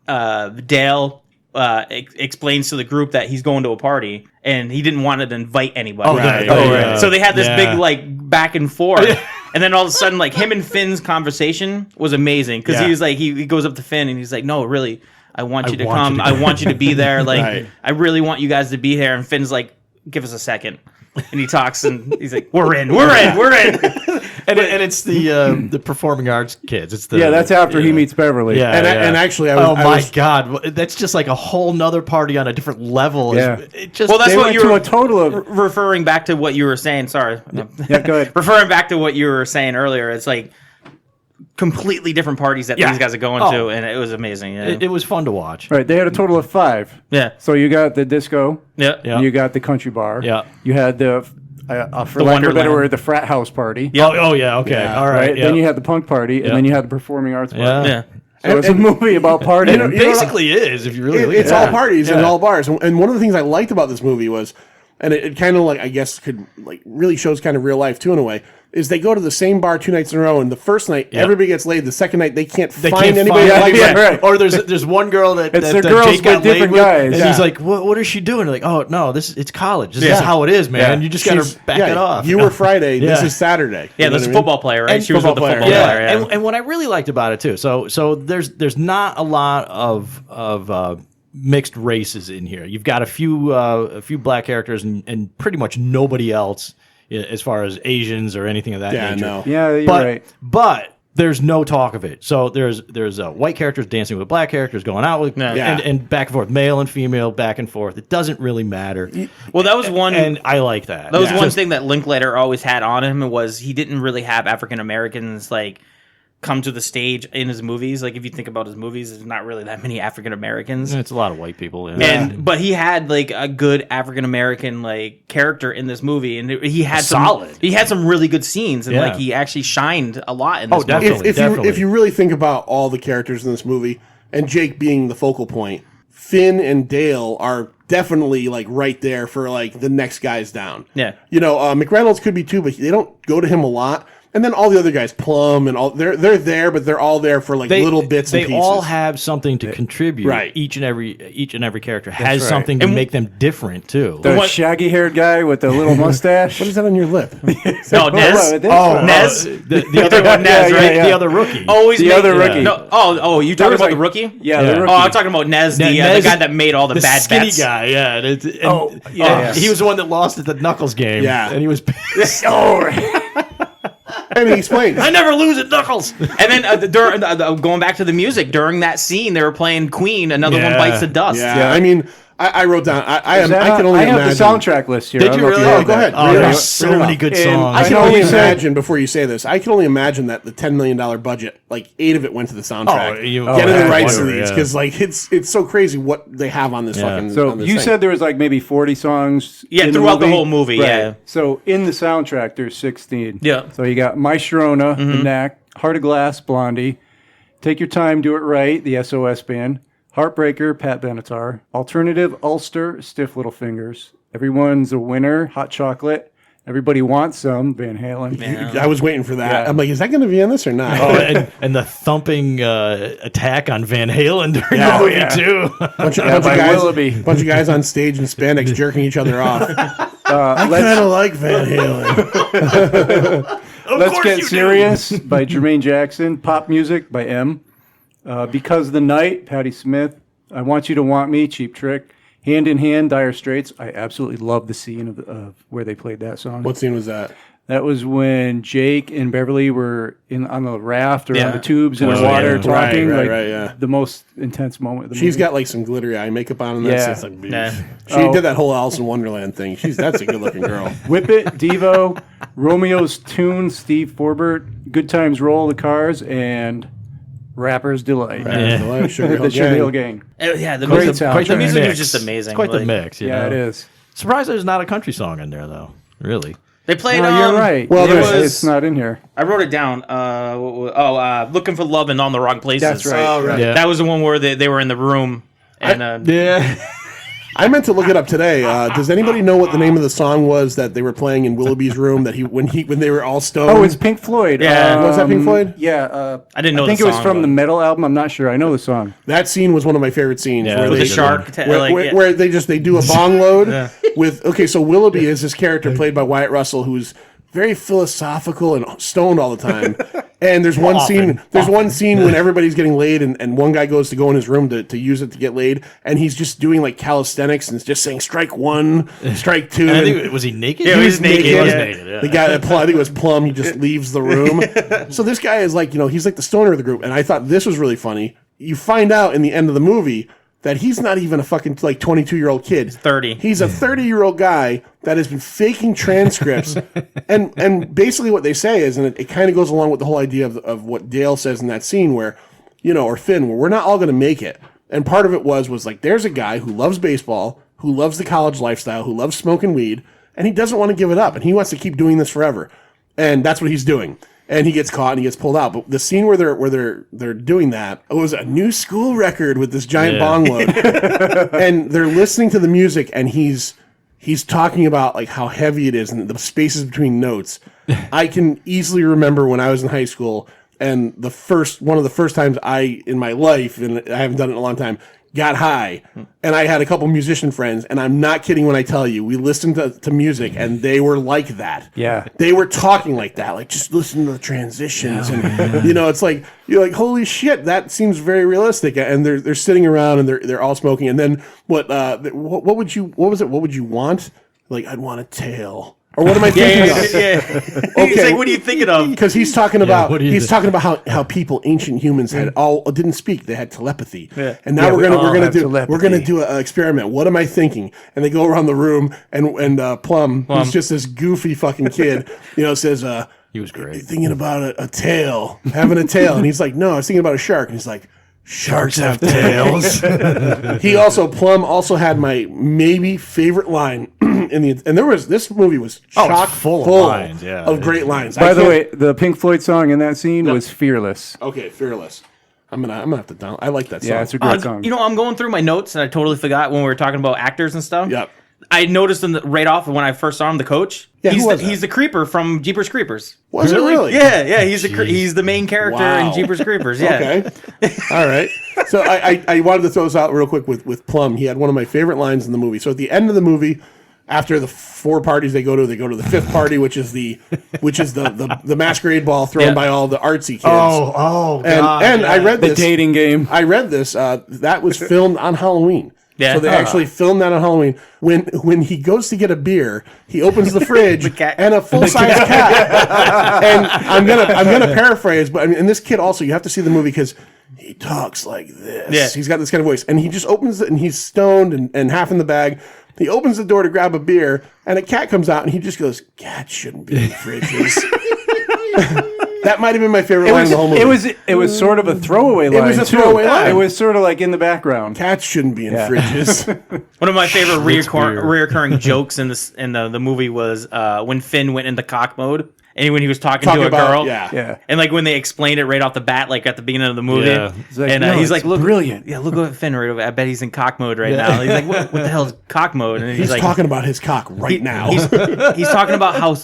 Dale explains to the group that he's going to a party and he didn't want to invite anybody. Right. So they had this big like back and forth. And then all of a sudden, like him and Finn's conversation was amazing because he was like he goes up to Finn and he's like, "No, really. I want you to come. I want you to be there. Like, I really want you guys to be here." And Finn's like, "Give us a second." And he talks and he's like, "We're in. And it's the performing arts kids. It's that's after he meets Beverly. Yeah, and actually, God, that's just like a whole nother party on a different level. Yeah. That's what you were a total of referring back to what you were saying. Sorry. Yeah, go ahead. Referring back to what you were saying earlier, it's like completely different parties that these guys are going to, and it was amazing. Yeah. It was fun to watch. Right, they had a total of 5. Yeah. So you got the disco. Yeah. You got the country bar. Yeah. You had the for lack of a better word, the frat house party. Yeah. Oh yeah. Okay. All right. Then you had the punk party, and then you had the performing arts party. Yeah. So it's a movie about partying. It basically is, if you really look at it. It's all parties and all bars. And one of the things I liked about this movie was, and it kind of like I guess could like really shows kind of real life too in a way, is they go to the same bar 2 nights in a row, and the first night everybody gets laid. The second night they can't find anybody. Right. Or there's one girl that girls Jake got with different laid guys. And he's like, what is she doing? Like, oh no, it's college. This is how it is, man. You just gotta back it off. You were Friday. This is Saturday. Yeah, this is a football player, right? She was with the football player. Yeah. And what I really liked about it too. So there's not a lot of mixed races in here. You've got a few black characters and pretty much nobody else as far as Asians or anything of that nature. No. Yeah, you're right. But there's no talk of it. So there's white characters dancing with black characters, going out with and back and forth, male and female, back and forth. It doesn't really matter. Well, that was one, and I like that. That was one thing that Linklater always had on him was he didn't really have African Americans like come to the stage in his movies. Like if you think about his movies, there's not really that many African Americans. It's a lot of white people. But he had like a good African American like character in this movie, and he had He had some really good scenes, and like he actually shined a lot in this movie. Definitely. If you really think about all the characters in this movie, and Jake being the focal point, Finn and Dale are definitely like right there for like the next guys down. Yeah, McReynolds could be too, but they don't go to him a lot. And then all the other guys, Plum and all, they're there, but they're all there for like little bits and pieces. They all have something to contribute. Right. Each and every character has something to make them different too. The shaggy-haired guy with the little mustache. What is that on your lip? No, Nez. Nez. The other one, Nez, right? The other rookie. Always the other rookie. No, you talking about the rookie? Yeah, the rookie. Oh, I'm talking about Nez, the guy that made all the bad skinny bets. Guy. Yeah. He was the one that lost at the Knuckles game. Yeah, and he was pissed. And he explains, I never lose at Knuckles. And then going back to the music, during that scene, they were playing Queen, Another One Bites the Dust. Yeah. I mean, I wrote down. I can only I imagine. have the soundtrack list here. Did I don't you know if really? Oh, go ahead. Oh, Read it there's off. so many good And songs. I can know only you said- imagine, before you say this, I can only imagine that the $10 million budget, like 8 of it went to the soundtrack. Getting the rights to these, because like it's so crazy what they have on this fucking. So on this you thing. said there was like maybe 40 songs. in throughout the whole movie, yeah. So in the soundtrack, there's 16. Yeah. So you got My Sharona, The Knack, Heart of Glass, Blondie, Take Your Time, Do It Right, the SOS Band, Heartbreaker, Pat Benatar, Alternative, Ulster, Stiff Little Fingers, Everyone's a Winner, Hot Chocolate, Everybody Wants Some, Van Halen. I was waiting for that. Yeah. I'm like, is that going to be in this or not? and the thumping attack on Van Halen during the movie too. bunch of by guys, Willoughby. bunch of guys on stage in spandex jerking each other off. I Let's- kind of like Van Halen. Let's Get Serious by Jermaine Jackson, Pop Music by M, Because of the Night, Patti Smith, I Want You to Want Me, Cheap Trick, Hand in Hand, Dire Straits. I absolutely love the scene of where they played that song. What scene was that? That was when Jake and Beverly were on the raft or on the tubes in the Oh, water yeah. talking. Right, yeah. The most intense moment of the She's movie. got like some glittery eye makeup on in this. Yeah. It's like, Yeah. She did that whole Alice in Wonderland thing. That's a good looking girl. Whip It, Devo, Romeo's Tune, Steve Forbert, Good Times Roll the Cars, and Rapper's Delight. Sugar The Hill Sugar Hill Gang. Gang. Yeah, the Great music, soundtrack. the music Mix. is just amazing. It's quite the Like, mix. Yeah, it is. Surprised there's not a country song in there though. Really. They played. No, you're right. well, there it's not in here. I wrote it down. Looking for Love in All the Wrong Places. That's right. Oh, right. Yeah. That was the one where they were in the room. And Yeah. I meant to look it up today. Does anybody know what the name of the song was that they were playing in Willoughby's room that when they were all stoned? Oh, it's Pink Floyd. Yeah. Was that Pink Floyd? Yeah. I didn't know I think the it was song, from but- the Metal album. I'm not sure. I know the song. That scene was one of my favorite scenes. Yeah, where with they, the shark, where they do a bong load with. Okay, so Willoughby is this character played by Wyatt Russell who's very philosophical and stoned all the time. And there's one scene. There's one scene when everybody's getting laid, and one guy goes to go in his room to use it to get laid, and he's just doing like calisthenics and just saying strike one, strike two. I think was he naked? Yeah, he was naked. He was Yeah. naked. Yeah. The guy that I think it was Plum. He just leaves the room. So this guy is like, he's like the stoner of the group. And I thought this was really funny. You find out in the end of the movie that he's not even a fucking like 22-year-old kid. He's 30. He's a 30-year-old guy that has been faking transcripts. and basically what they say is, and it kind of goes along with the whole idea of what Dale says in that scene where, or Finn, where we're not all going to make it. And part of it was like, there's a guy who loves baseball, who loves the college lifestyle, who loves smoking weed, and he doesn't want to give it up, and he wants to keep doing this forever. And that's what he's doing. And he gets caught and he gets pulled out. But the scene where they're doing that, it was a new school record with this giant bong load. And they're listening to the music, and he's talking about like how heavy it is and the spaces between notes. I can easily remember when I was in high school, and one of the first times in my life, and I haven't done it in a long time, got high, and I had a couple musician friends, and I'm not kidding when I tell you, we listened to music, and they were like that. Yeah. They were talking like that, like just listen to the transitions, and it's like you're like, holy shit, that seems very realistic. And they're sitting around and they're all smoking, and then what would you want? Like, I'd want a tail. Or what am I thinking of? Yeah. He's like, what are you thinking of? Because he's talking about what do you talking about how people, ancient humans, didn't speak; they had telepathy. Yeah. And now Yeah, we're we all have gonna telepathy. do an experiment. What am I thinking? And they go around the room, and Plum, who's just this goofy fucking kid, says, He was great. thinking about a tail, having a tail, and he's like, no, I was thinking about a shark, and he's like, sharks have tails. Plum also had my maybe favorite line this movie was chock full of lines, yeah. of great lines. By the way, the Pink Floyd song in that scene was Fearless. okay, Fearless. I'm gonna have to down. I like that song. Yeah, it's a great song. I'm going through my notes and I totally forgot when we were talking about actors and stuff. Yep. I noticed him right off when I first saw him, the coach. Yeah, who was that? He's the creeper from Jeepers Creepers. Was it really? Yeah. He's the main character Wow. in Jeepers Creepers. Yeah. Okay. All right. So I wanted to throw this out real quick with Plum. He had one of my favorite lines in the movie. So at the end of the movie, after the 4 parties they go to the 5th party, which is the masquerade ball thrown by all the artsy kids. Oh, God. And I read The this. dating game. I read this. That was filmed on Halloween. Yeah. So they actually filmed that on Halloween. When he goes to get a beer, he opens the fridge cat. and a full size cat. And I'm gonna paraphrase, but I mean, and this kid also, you have to see the movie because he talks like this. Yeah. He's got this kind of voice. And he just opens it, and he's stoned and half in the bag. He opens the door to grab a beer, and a cat comes out, and he just goes, cats shouldn't be in fridges. That might have been my favorite line in the whole movie. It was sort of a throwaway line. It was a throwaway line. It was sort of like in the background. Cats shouldn't be in fridges. One of my favorite reoccurring jokes in the movie was when Finn went into cock mode. And when he was talking to a girl, and like when they explained it right off the bat, like at the beginning of the movie, he's like, "Look, brilliant! Yeah, look at Finn right over. I bet he's in cock mode right now." He's like, "What the hell is cock mode?" And he's like, talking about his cock right now. He's talking about how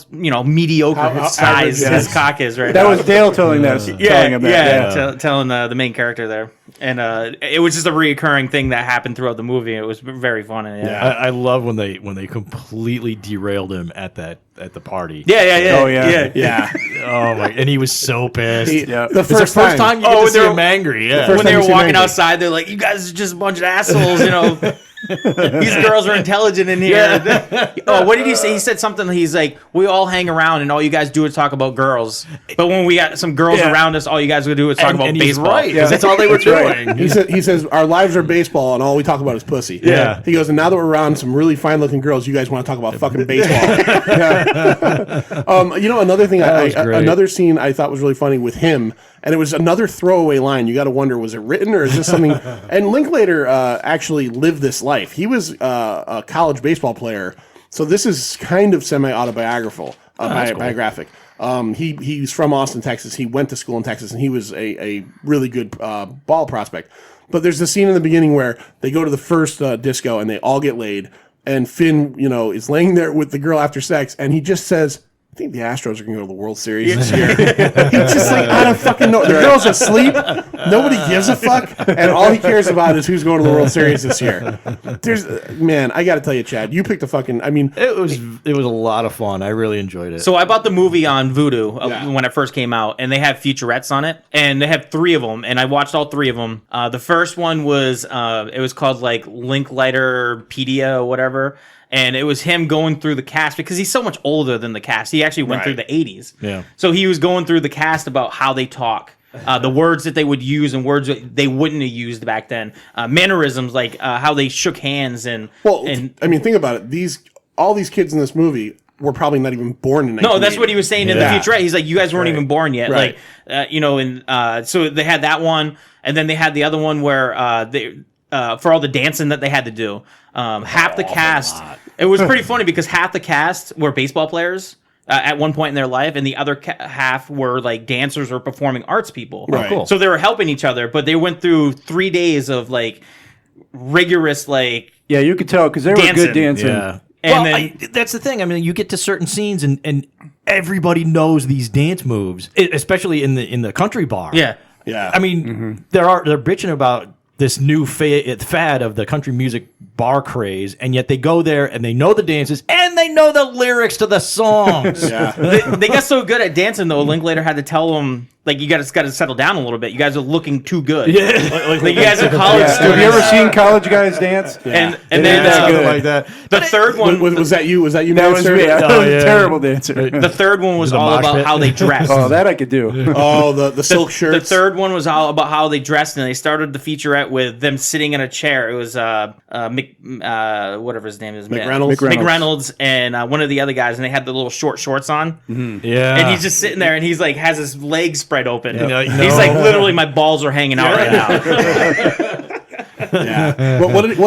mediocre his size his cock is right now. That was Dale telling that. Telling the main character there, and it was just a reoccurring thing that happened throughout the movie. It was very funny. Yeah. I love when they completely derailed him at the party. Yeah. Oh my! And he was so pissed. The first time you get to see him angry. Yeah. When they were walking outside, they're like, "You guys are just a bunch of assholes." These girls are intelligent in here. What did he say? He said something. He's like, "We all hang around, and all you guys do is talk about girls. But when we got some girls around us, all you guys would do is talk about baseball. Right? That's all they were doing." He says, "Our lives are baseball, and all we talk about is pussy." Yeah. He goes, "And now that we're around some really fine-looking girls, you guys want to talk about fucking baseball." Another thing, another scene I thought was really funny with him, and it was another throwaway line. You got to wonder, was it written or is this something? And Linklater actually lived this life. He was a college baseball player, so this is kind of semi-autobiographical, biographic. He's from Austin, Texas. He went to school in Texas, and he was a really good ball prospect. But there's the scene in the beginning where they go to the first disco and they all get laid, and Finn, is laying there with the girl after sex, and he just says, I think the Astros are going to go to the World Series this year. He's just like, I don't fucking know. The girl's asleep. Nobody gives a fuck. And all he cares about is who's going to the World Series this year. I got to tell you, Chad, you picked it was a lot of fun. I really enjoyed it. So I bought the movie on Vudu when it first came out, and they have featurettes on it. And they have 3 of them, and I watched all 3 of them. The first one was, it was called like Linklaterpedia or whatever. And it was him going through the cast because he's so much older than the cast. He actually went through the 80s. Yeah. So he was going through the cast about how they talk, the words that they would use and words that they wouldn't have used back then, mannerisms like how they shook hands think about it. All these kids in this movie were probably not even born in 1980. No, that's what he was saying in the featurette. He's like, you guys weren't even born yet. Right. So they had that one, and then they had the other one where for all the dancing that they had to do. Half the cast, it was pretty funny because half the cast were baseball players at one point in their life, and the other half were like dancers or performing arts people. Right. Cool. So they were helping each other, but they went through 3 days of like rigorous you could tell because they were good dancing. Yeah. And that's the thing. I mean, you get to certain scenes and everybody knows these dance moves, especially in the country bar. Yeah. Yeah. I mean, they're bitching about this new fad of the country music bar craze, and yet they go there and they know the dances and they know the lyrics to the songs. They got so good at dancing though. Linklater had to tell them, like, you guys got to settle down a little bit. You guys are looking too good. Yeah, like you guys are college students. Have you ever seen college guys dance? And then something like that. The third one was that you? Was that you? That was me. I was a terrible dancer. The third one was all about how they dressed. Oh, that I could do. Oh, the silk shirts. The third one was all about how they dressed, and they started the featurette with them sitting in a chair. It was whatever his name is, Mick Reynolds, and one of the other guys, and they had the little short shorts on. Mm-hmm. Yeah, and he's just sitting there, and he's like has his legs spread open. Yep. He's like, literally, my balls are hanging out right now. Yeah. Well, what did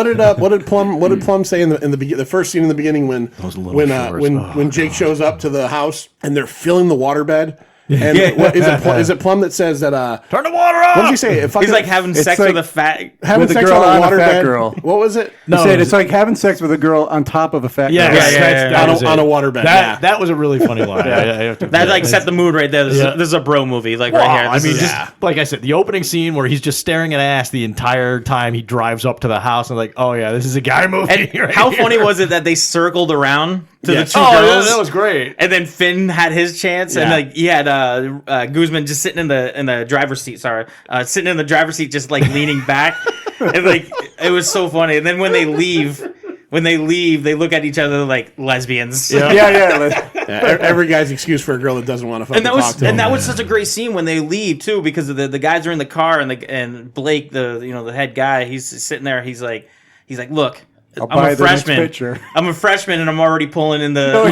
Plum say in the first scene in the beginning when Jake shows up to the house and they're filling the waterbed? And what, is it Plum that says that? Turn the water off. What did he say? He's like having sex with a fat girl on a fat girl. What was it? No, he said it's like having sex with a girl on top of a fat girl. On a waterbed. That was a really funny line. That like set the mood right there. This is a bro movie, like right here. Like I said, the opening scene where he's just staring at ass the entire time he drives up to the house, and like, oh yeah, this is a guy movie. And how funny was it that they circled around to the two girls? Yeah, that was great. And then Finn had his chance, and like he had Guzman just sitting in the driver's seat. Sitting in the driver's seat, just like leaning back, and like it was so funny. And then when they leave, when they leave, they look at each other like lesbians. Yeah. Every guy's excuse for a girl that doesn't want to fucking talk to him. And that was such a great scene when they leave too, because the guys are in the car and Blake, the head guy, he's sitting there. He's like, look. I'm a freshman. I'm a freshman, and I'm already pulling in the.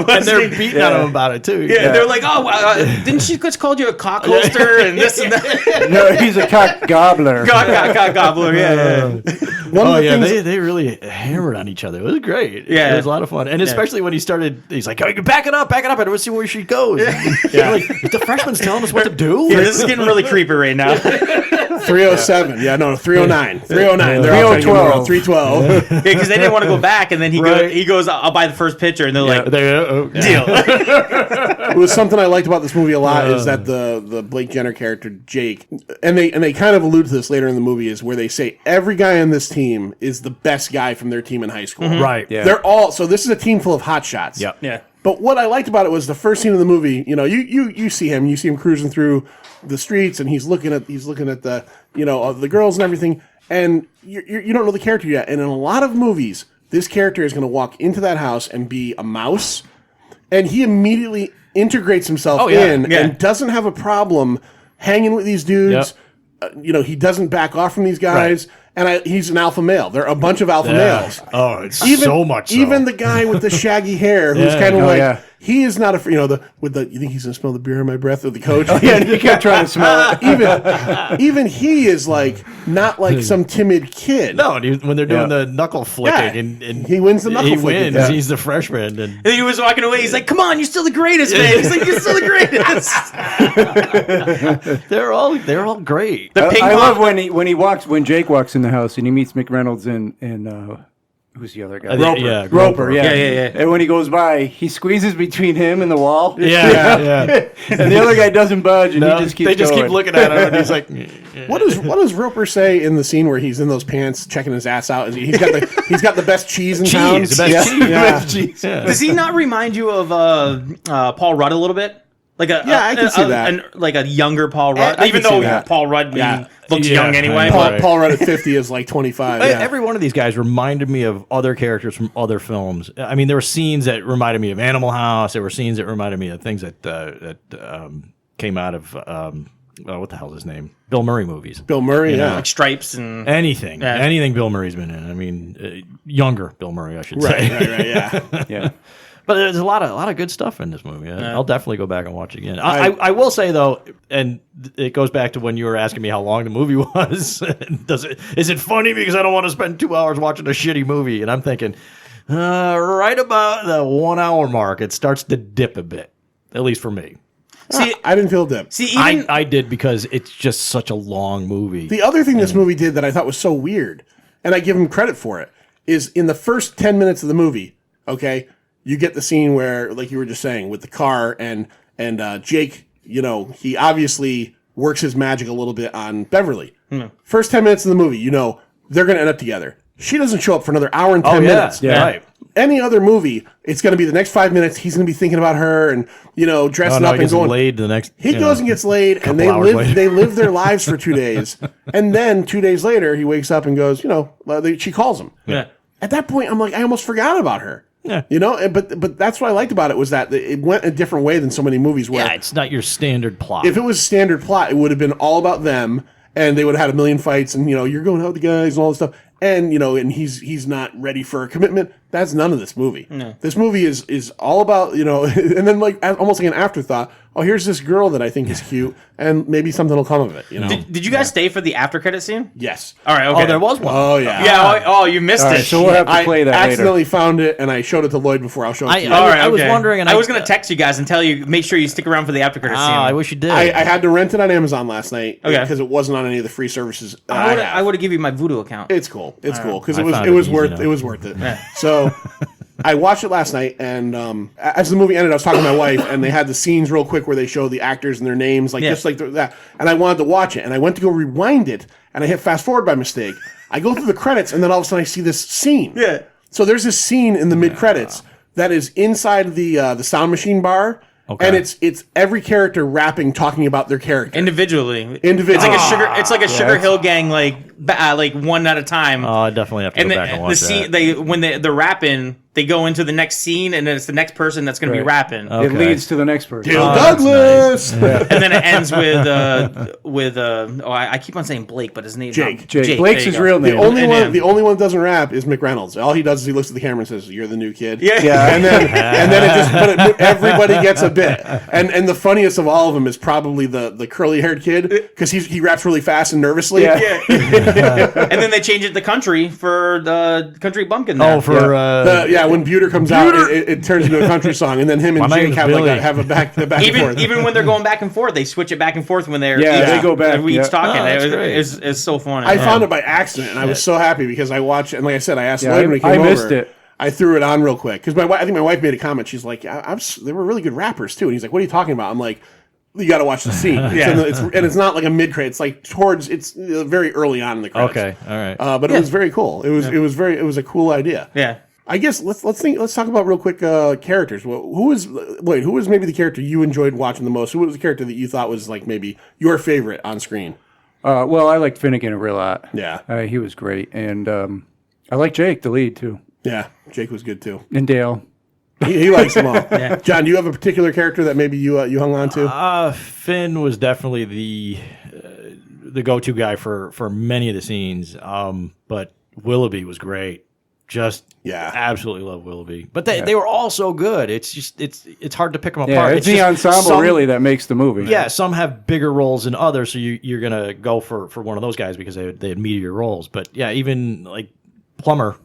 And they're beating on him about it too. Yeah, they're like, "Oh, didn't she just called you a cock holster and this and that?" No, he's a cock gobbler. Cock gobbler. Yeah. They really hammered on each other. It was great. Yeah, it was a lot of fun, and especially when he started, he's like, "Oh, back it up! I don't want to see where she goes." Yeah, like the freshman's telling us what to do. Yeah, this is getting really creepy right now. 307. Yeah, no, 309. 309. They're all 312. 312. Yeah, because they didn't want to go back, and then he goes, "I'll buy the first pitcher," and they're like, "Deal." It was something I liked about this movie a lot is that the Blake Jenner character Jake, and they kind of allude to this later in the movie, is where they say every guy on this team is the best guy from their team in high school. Mm-hmm. Right. Yeah. They're all this is a team full of hotshots. Yep. Yeah. But what I liked about it was the first scene of the movie. You know, you see him cruising through the streets, and he's looking at the the girls and everything, and you don't know the character yet. And in a lot of movies, this character is going to walk into that house and be a mouse, and he immediately integrates himself and doesn't have a problem hanging with these dudes. Yep. He doesn't back off from these guys. Right. And he's an alpha male. There are a bunch of alpha males. Oh, it's so much so. Even the guy with the shaggy hair, who's kind of he is not a, you think he's going to smell the beer in my breath with the coach? Oh, yeah, and he kept trying to smell it. Even he is not like some timid kid. No, and when they're doing the knuckle flicking, and he wins the knuckle flicking. He wins. He's the freshman. And he was walking away. He's like, "Come on, you're still the greatest, man." He's like, "You're still the greatest." They're all great. I love when Jake walks in the house and he meets McReynolds and who's the other guy? Roper. Yeah. And when he goes by, he squeezes between him and the wall. Yeah. And the other guy doesn't budge, and he just keeps keep looking at him, and he's like, What does Roper say in the scene where he's in those pants checking his ass out? He's got the best cheese in town. The best cheese. Yeah. Does he not remind you of Paul Rudd a little bit? Like I can see that. Like a younger Paul Rudd, even though Paul Rudd looks young anyway. Paul Rudd at 50 is like 25. Every one of these guys reminded me of other characters from other films. I mean, there were scenes that reminded me of Animal House. There were scenes that reminded me of things that came out of what the hell's his name? Bill Murray movies. Bill Murray, like Stripes and anything Bill Murray's been in. I mean, younger Bill Murray, I should say. Right, yeah. But there's a lot of good stuff in this movie. I'll definitely go back and watch it again. I will say though, and it goes back to when you were asking me how long the movie was. Is it funny because I don't want to spend 2 hours watching a shitty movie? And I'm thinking, right about the 1 hour mark, it starts to dip a bit, at least for me. See, I didn't feel dip. See, I did because it's just such a long movie. The other thing this movie did that I thought was so weird, and I give him credit for it, is in the first 10 minutes of the movie, okay, you get the scene where, like you were just saying, with the car and Jake, he obviously works his magic a little bit on Beverly. First 10 minutes of the movie, they're going to end up together. She doesn't show up for another hour and 10 minutes. Yeah, right. Any other movie, it's going to be the next 5 minutes. He's going to be thinking about her and dressing up and going. Laid the next. He goes and gets laid, and they live their lives for 2 days, and then 2 days later he wakes up and goes, she calls him. Yeah. At that point, I'm like, I almost forgot about her. Yeah. But that's what I liked about it was that it went a different way than so many movies where it's not your standard plot. If it was standard plot, it would have been all about them, and they would have had a million fights, and you're going out with the guys and all this stuff, and and he's not ready for a commitment. That's none of this movie. No. This movie is all about and then like almost like an afterthought. Oh, here's this girl that I think is cute, and maybe something will come of it. Did you guys stay for the after credit scene? Yes. All right. Okay. Oh, there was one. Oh yeah. Yeah. Oh, you missed it. So we'll have to play that I later. accidentally found it, and I showed it to Lloyd before. I'll show it to you. I was wondering, and I was going to text you guys and tell you, make sure you stick around for the after credit scene. I wish you did. I had to rent it on Amazon last night because Okay. it wasn't on any of the free services. I would have given you my Voodoo account. It's cool. It's cool because I it found was it worth easy it was worth it. So I watched it last night, and as the movie ended, I was talking to my wife, and they had the scenes real quick where they show the actors and their names, just like that. And I wanted to watch it, and I went to go rewind it, and I hit fast forward by mistake. I go through the credits, and then all of a sudden I see this scene. Yeah. So there's this scene in the mid credits that is inside the sound machine bar. Okay. And it's every character rapping, talking about their character individually. Individually. It's like a Sugar Hill Gang, like one at a time. Oh, I definitely have to go back and watch that. When they're rapping, they go into the next scene, and then it's the next person that's going to be rapping. Okay. It leads to the next person. Gil Douglas. Nice. And then it ends with I keep on saying Blake, but his name's Jake. Blake's his real name. The only one that doesn't rap is McReynolds. All he does is he looks at the camera and says, "You're the new kid." Yeah. And then everybody gets a bit. And the funniest of all of them is probably the curly haired kid because he raps really fast and nervously. Yeah. And then they change it to country for the country bumpkin. There. Oh, for when Buter comes out, it turns into a country song, and then him and My Jake name's have Billy. a back and forth. Even when they're going back and forth, they switch it back and forth when they're they go back. each talking. Oh, that's great. It's so funny. I found it by accident, and I was so happy because I watched it. And like I said, I asked Lloyd when he came over. I missed it. I threw it on real quick because I think my wife made a comment. She's like, "They were really good rappers too." And he's like, "What are you talking about?" I'm like, "You got to watch the scene." It's not like a mid credit. It's like it's very early on in the credits. Okay, all right. But it was very cool. It was a cool idea. Yeah. I guess let's talk about real quick characters. Who was maybe the character you enjoyed watching the most? Who was the character that you thought was like maybe your favorite on screen? Well, I liked Finnegan a real lot. Yeah. He was great. And I like Jake, the lead, too. Yeah, Jake was good too. And Dale. He likes them all. Yeah. John, do you have a particular character that maybe you hung on to? Finn was definitely the go-to guy for many of the scenes. But Willoughby was great. Just absolutely love Willoughby. But they were all so good. It's just it's hard to pick them apart. It's the ensemble really that makes the movie. Yeah, some have bigger roles than others, so you're gonna go for one of those guys because they had meatier roles. But yeah, even like Plummer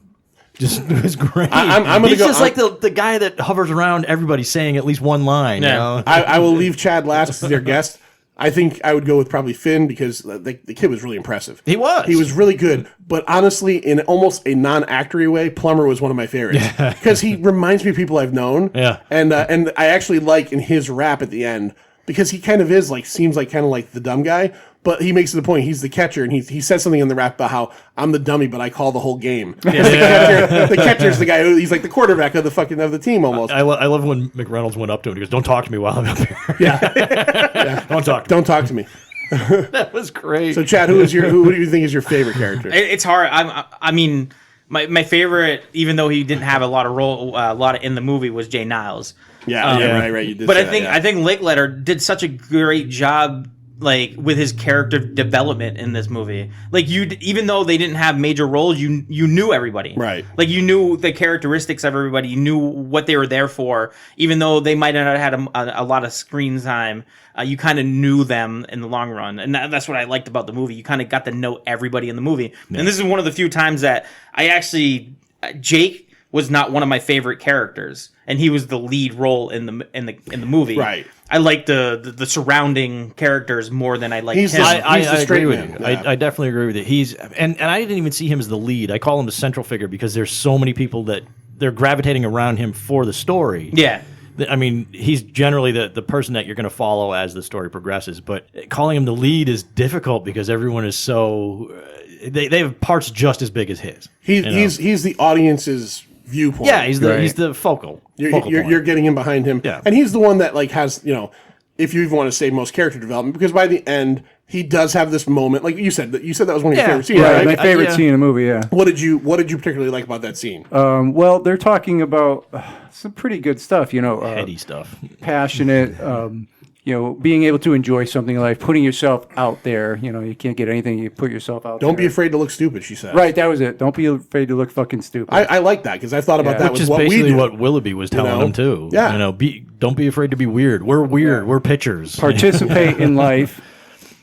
just was great. He's just like the guy that hovers around everybody saying at least one line. Yeah. You know? I will leave Chad last as their guest. I think I would go with probably Finn because the kid was really impressive. He was really good. But honestly, in almost a non-actory way, Plummer was one of my favorites because he reminds me of people I've known. Yeah, and I actually like in his rap at the end because he kind of seems like kind of like the dumb guy. But he makes it the point. He's the catcher, and he says something in the rap about how I'm the dummy, but I call the whole game. The catcher's the guy he's like the quarterback of the team almost. I love when McReynolds went up to him. He goes, "Don't talk to me while I'm up here." Yeah. Don't talk to me. That was great. So, Chad, who do you think is your favorite character? It's hard. I mean, my favorite, even though he didn't have a lot of in the movie, was Jay Niles. Yeah, right. You did. But I think Linklater did such a great job. Like with his character development in this movie, like even though they didn't have major roles, you knew everybody, right? Like you knew the characteristics of everybody, you knew what they were there for, even though they might not have had a lot of screen time. You kind of knew them in the long run, and that's what I liked about the movie. You kind of got to know everybody in the movie, and this is one of the few times that I actually Jake was not one of my favorite characters, and he was the lead role in the movie. Right. I like the surrounding characters more than I like him. I agree with you. Yeah. I definitely agree with you. He's and I didn't even see him as the lead. I call him the central figure because there's so many people that they're gravitating around him for the story. Yeah. I mean, he's generally the person that you're going to follow as the story progresses. But calling him the lead is difficult because everyone is so they have parts just as big as his. He's the audience's viewpoint. Yeah, he's the focal. You're getting in behind him. Yeah. And he's the one that like has, if you even want to say most character development, because by the end he does have this moment, like you said that was one of your favorite scenes, right? My favorite scene in the movie. Yeah. What did you particularly like about that scene? Well, they're talking about some pretty good stuff, heady stuff, passionate. Being able to enjoy something in life, putting yourself out there. You can't get anything. You put yourself out there. Don't be afraid to look stupid, she said. Right, that was it. Don't be afraid to look fucking stupid. I like that because I thought about that which with is what we basically do. what Willoughby was telling them too. Yeah. Don't be afraid to be weird. We're weird. We're pitchers. Participate in life.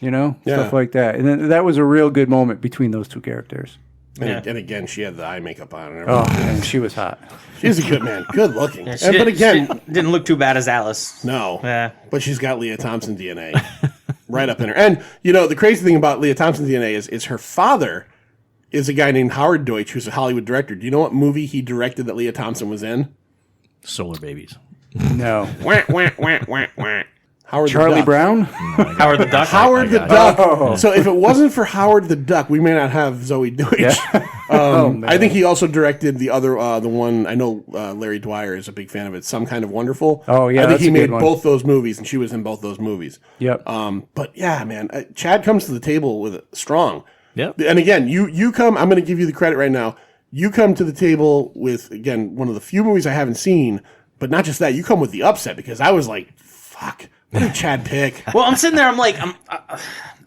Stuff like that. And then that was a real good moment between those two characters. And again, she had the eye makeup on and everything. Oh, and she was hot. She's a good man. Good looking. Yeah, but again, she didn't look too bad as Alice. No. Yeah. But she's got Leah Thompson DNA right up in her. And, the crazy thing about Leah Thompson's DNA is her father is a guy named Howard Deutsch, who's a Hollywood director. Do you know what movie he directed that Leah Thompson was in? Solar Babies. No. Charlie Brown? Howard the Duck? Howard the Duck. Oh. So if it wasn't for Howard the Duck, we may not have Zoe Deutsch. Yeah. I think he also directed the other, the one, I know Larry Dwyer is a big fan of it, Some Kind of Wonderful. Oh, yeah, I think that's he a good made one. both those movies, and she was in both those movies. Yep. But yeah, man, Chad comes to the table with it strong. Yep. And again, you come, I'm going to give you the credit right now. You come to the table with, again, one of the few movies I haven't seen, but not just that, you come with the upset, because I was like, fuck, what did Chad pick? Well, I'm sitting there. I'm like,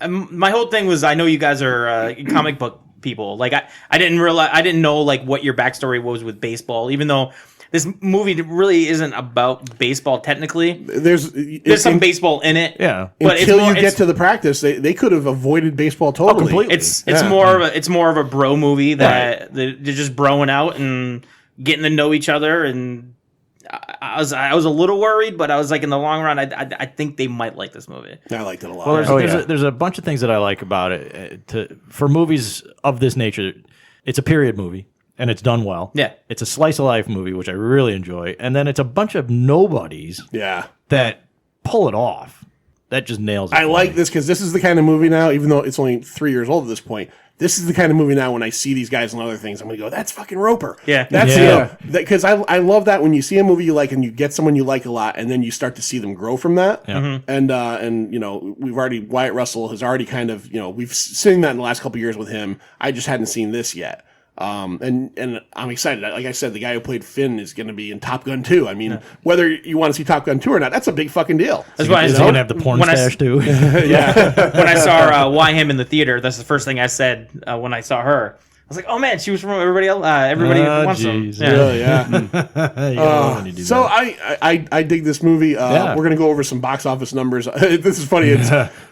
my whole thing was, I know you guys are comic book people. Like, I didn't know like what your backstory was with baseball, even though this movie really isn't about baseball technically. There's some baseball in it. Yeah, but until you get to the practice, they could have avoided baseball totally. Completely. It's more of a bro movie that they're just broing out and getting to know each other. And I was a little worried, but I was like, in the long run, I think they might like this movie. I liked it a lot. Well, there's a bunch of things that I like about it. For movies of this nature, it's a period movie. And it's done well. Yeah. It's a slice of life movie, which I really enjoy. And then it's a bunch of nobodies that pull it off. That just nails it. I like this because this is the kind of movie now, even though it's only 3 years old at this point, this is the kind of movie now when I see these guys and other things, I'm going to go, that's fucking Roper. Yeah. That's because I love that when you see a movie you like and you get someone you like a lot and then you start to see them grow from that. Yeah. Mm-hmm. And you know, Wyatt Russell has already kind of, you know, we've seen that in the last couple of years with him. I just hadn't seen this yet. And I'm excited. Like I said, the guy who played Finn is going to be in Top Gun 2. I mean, whether you want to see Top Gun 2 or not, that's a big fucking deal. That's why he's going to have the porn stash too. Yeah. When I saw Wyham in the theater, that's the first thing I said when I saw her. I was like, "Oh man, she was from Everybody Else. Everybody wants them." Yeah. So I dig this movie. We're going to go over some box office numbers. This is funny.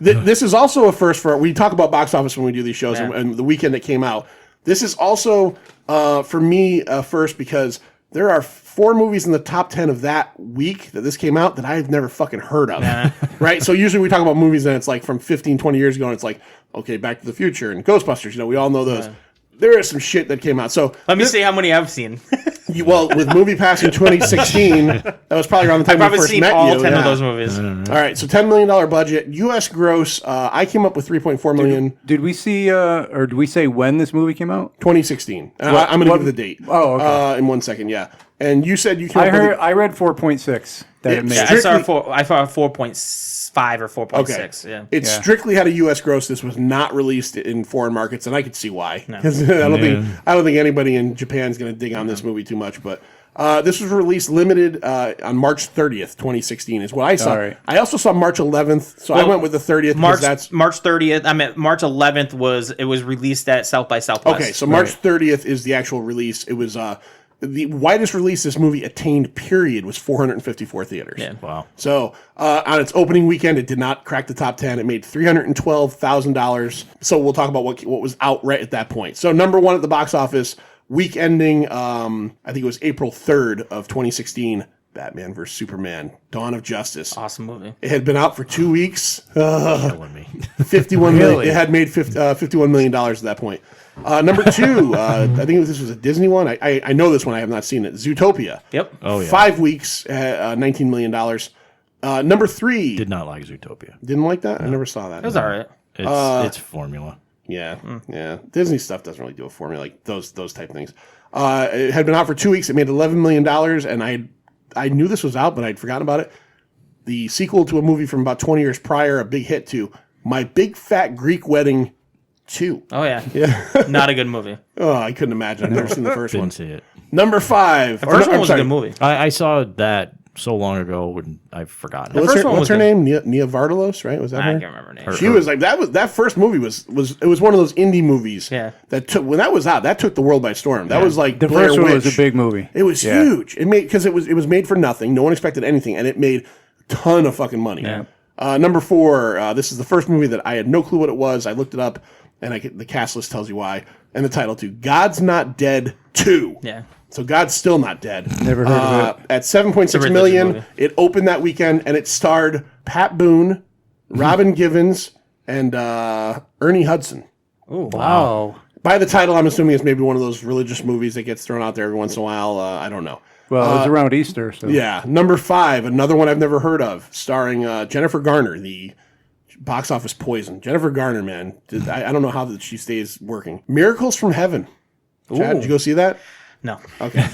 This is also a first for. We talk about box office when we do these shows, and the weekend it came out. This is also, for me, first because there are 4 movies in the top 10 of that week that this came out that I've never fucking heard of. Right? So usually we talk about movies and it's like from 15, 20 years ago and it's like, okay, Back to the Future and Ghostbusters. You know, we all know those. There is some shit that came out. So let me see how many I've seen. Well, with MoviePass in 2016, that was probably around the time I've we first seen met all you. 10 of those movies. All right, so $10 million budget. U.S. gross, I came up with $3.4 million. Did we see, or did we say when this movie came out? 2016. I'm going to give the date. Oh, okay. In 1 second, yeah. And you said you came I read 4.6 that it made. Yeah, I saw 4.5 or 4.6. Yeah, it strictly had a U.S. gross. This was not released in foreign markets, and I could see why. Because I don't think anybody in Japan is going to dig on this movie too much. But this was released limited on March 30th, 2016, is what I saw. Right. I also saw March 11th, so I went with the 30th. March 30th. I mean, March 11th was released at South by Southwest. Okay, so March 30th is the actual release. It was the widest release this movie attained, period, was 454 theaters. Yeah. Wow. So on its opening weekend, it did not crack the top 10. It made $312,000. So we'll talk about what was out right at that point. So number 1 at the box office, week ending, I think it was April 3rd of 2016, Batman vs. Superman, Dawn of Justice. Awesome movie. It had been out for 2 weeks. Killing me. 51 million. It had made $51 million at that point. Number 2, I think this was a Disney one. I know this one. I have not seen it. Zootopia. Yep. Oh, yeah. 5 weeks, $19 million. Number 3. Did not like Zootopia. Didn't like that? I never saw that. It was all right. It's formula. Yeah. Disney stuff doesn't really do a formula like those type things. It had been out for 2 weeks. It made $11 million, and I knew this was out, but I'd forgotten about it. The sequel to a movie from about 20 years prior, a big hit to My Big Fat Greek Wedding 2. Oh, yeah. Not a good movie. Oh, I couldn't imagine. I've never seen the first one. Didn't see it. Number 5. The first one was a good movie. I saw that so long ago when I've forgotten. What's her name? Nia Vardalos, right? Was that her? I can't remember her name. She was like that first movie was it was one of those indie movies. Yeah. That took when that was out, that took the world by storm. That was like The Blair first one Witch. was a big movie. It was huge. It made because it was made for nothing. No one expected anything, and it made a ton of fucking money. Yeah. Number 4. This is the first movie that I had no clue what it was. I looked it up, and the cast list tells you why, and the title too. God's Not Dead 2. Yeah. So God's still not dead. Never heard of it. At $7.6 million, it opened that weekend, and it starred Pat Boone, Robin Givens, and Ernie Hudson. Oh, Wow. By the title, I'm assuming it's maybe one of those religious movies that gets thrown out there every once in a while. I don't know. Well, it was around Easter. So. Yeah. Number 5, another one I've never heard of, starring Jennifer Garner, the box office poison. Jennifer Garner, man. I don't know how that she stays working. Miracles from Heaven. Chad, did you go see that? No. Okay.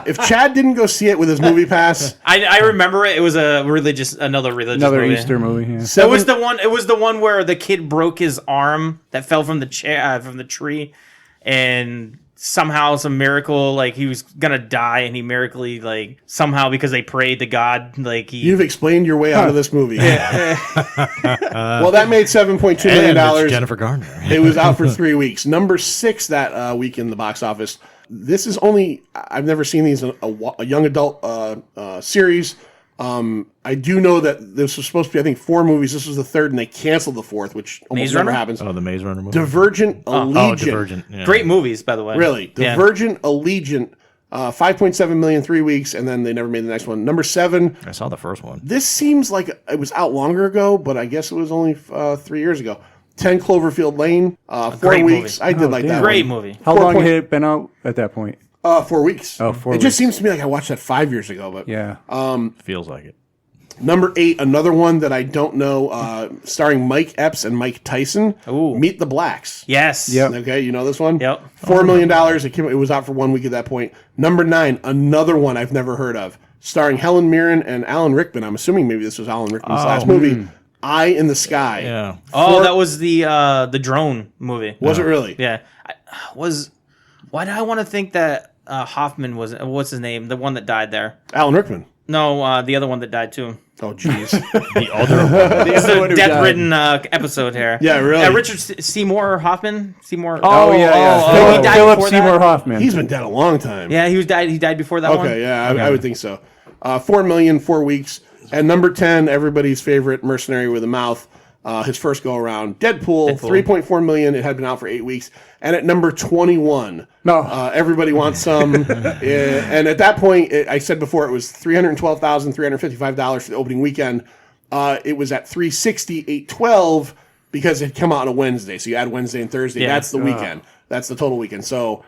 If Chad didn't go see it with his movie pass, I remember it. It was another religious movie. Easter movie. Yeah. It was the one. It was the one where the kid broke his arm that fell from the from the tree, and somehow some miracle, like he was gonna die, and he miraculously, like somehow because they prayed to God, like he. You've explained your way out of this movie. Well, that made $7.2 million. Jennifer Garner. It was out for 3 weeks. Number 6 that week in the box office. This is only, I've never seen these in a young adult series. I do know that this was supposed to be, I think, 4 movies. This was the 3rd, and they canceled the 4th, which almost never happens. Oh, the Maze Runner movie. Divergent Allegiant. Oh, Divergent. Yeah. Great movies, by the way. Really. Divergent Allegiant, 5.7 million, 3 weeks, and then they never made the next one. Number 7. I saw the first one. This seems like it was out longer ago, but I guess it was only 3 years ago. 10 Cloverfield Lane, 4 weeks. Movie. I did like that. Great one. movie. How long had it been out at that point? 4 weeks. Oh, 4 It weeks. just seems to me like I watched that 5 years ago. But Yeah. Feels like it. Number 8, another one that I don't know, starring Mike Epps and Mike Tyson. Ooh. Meet the Blacks. Yes. Yep. Okay, you know this one? Yep. $4 million. It was out for 1 week at that point. Number 9, another one I've never heard of, starring Helen Mirren and Alan Rickman. I'm assuming maybe this was Alan Rickman's last movie. Eye in the Sky. Yeah. Oh, that was the drone movie. Was it really? Yeah. Why did I want to think that Hoffman was, what's his name? The one that died there. Alan Rickman. No, the other one that died too. Oh, jeez. The other one. It's a death-ridden episode here. Yeah, really. Richard Seymour Hoffman? Seymour. Oh, yeah. he died Philip before Seymour that? Hoffman. He's been dead a long time. Yeah, he died before that one? Okay, yeah, I would think so. 4 million, 4 weeks. And number 10, everybody's favorite mercenary with a mouth, his first go around, Deadpool. 3.4 million. It had been out for 8 weeks. And at number 21, everybody wants some. And at that point, I said before, it was $312,355 for the opening weekend. It was at $360,812 because it had come out on a Wednesday. So you add Wednesday and Thursday. Yeah. That's the weekend. That's the total weekend. So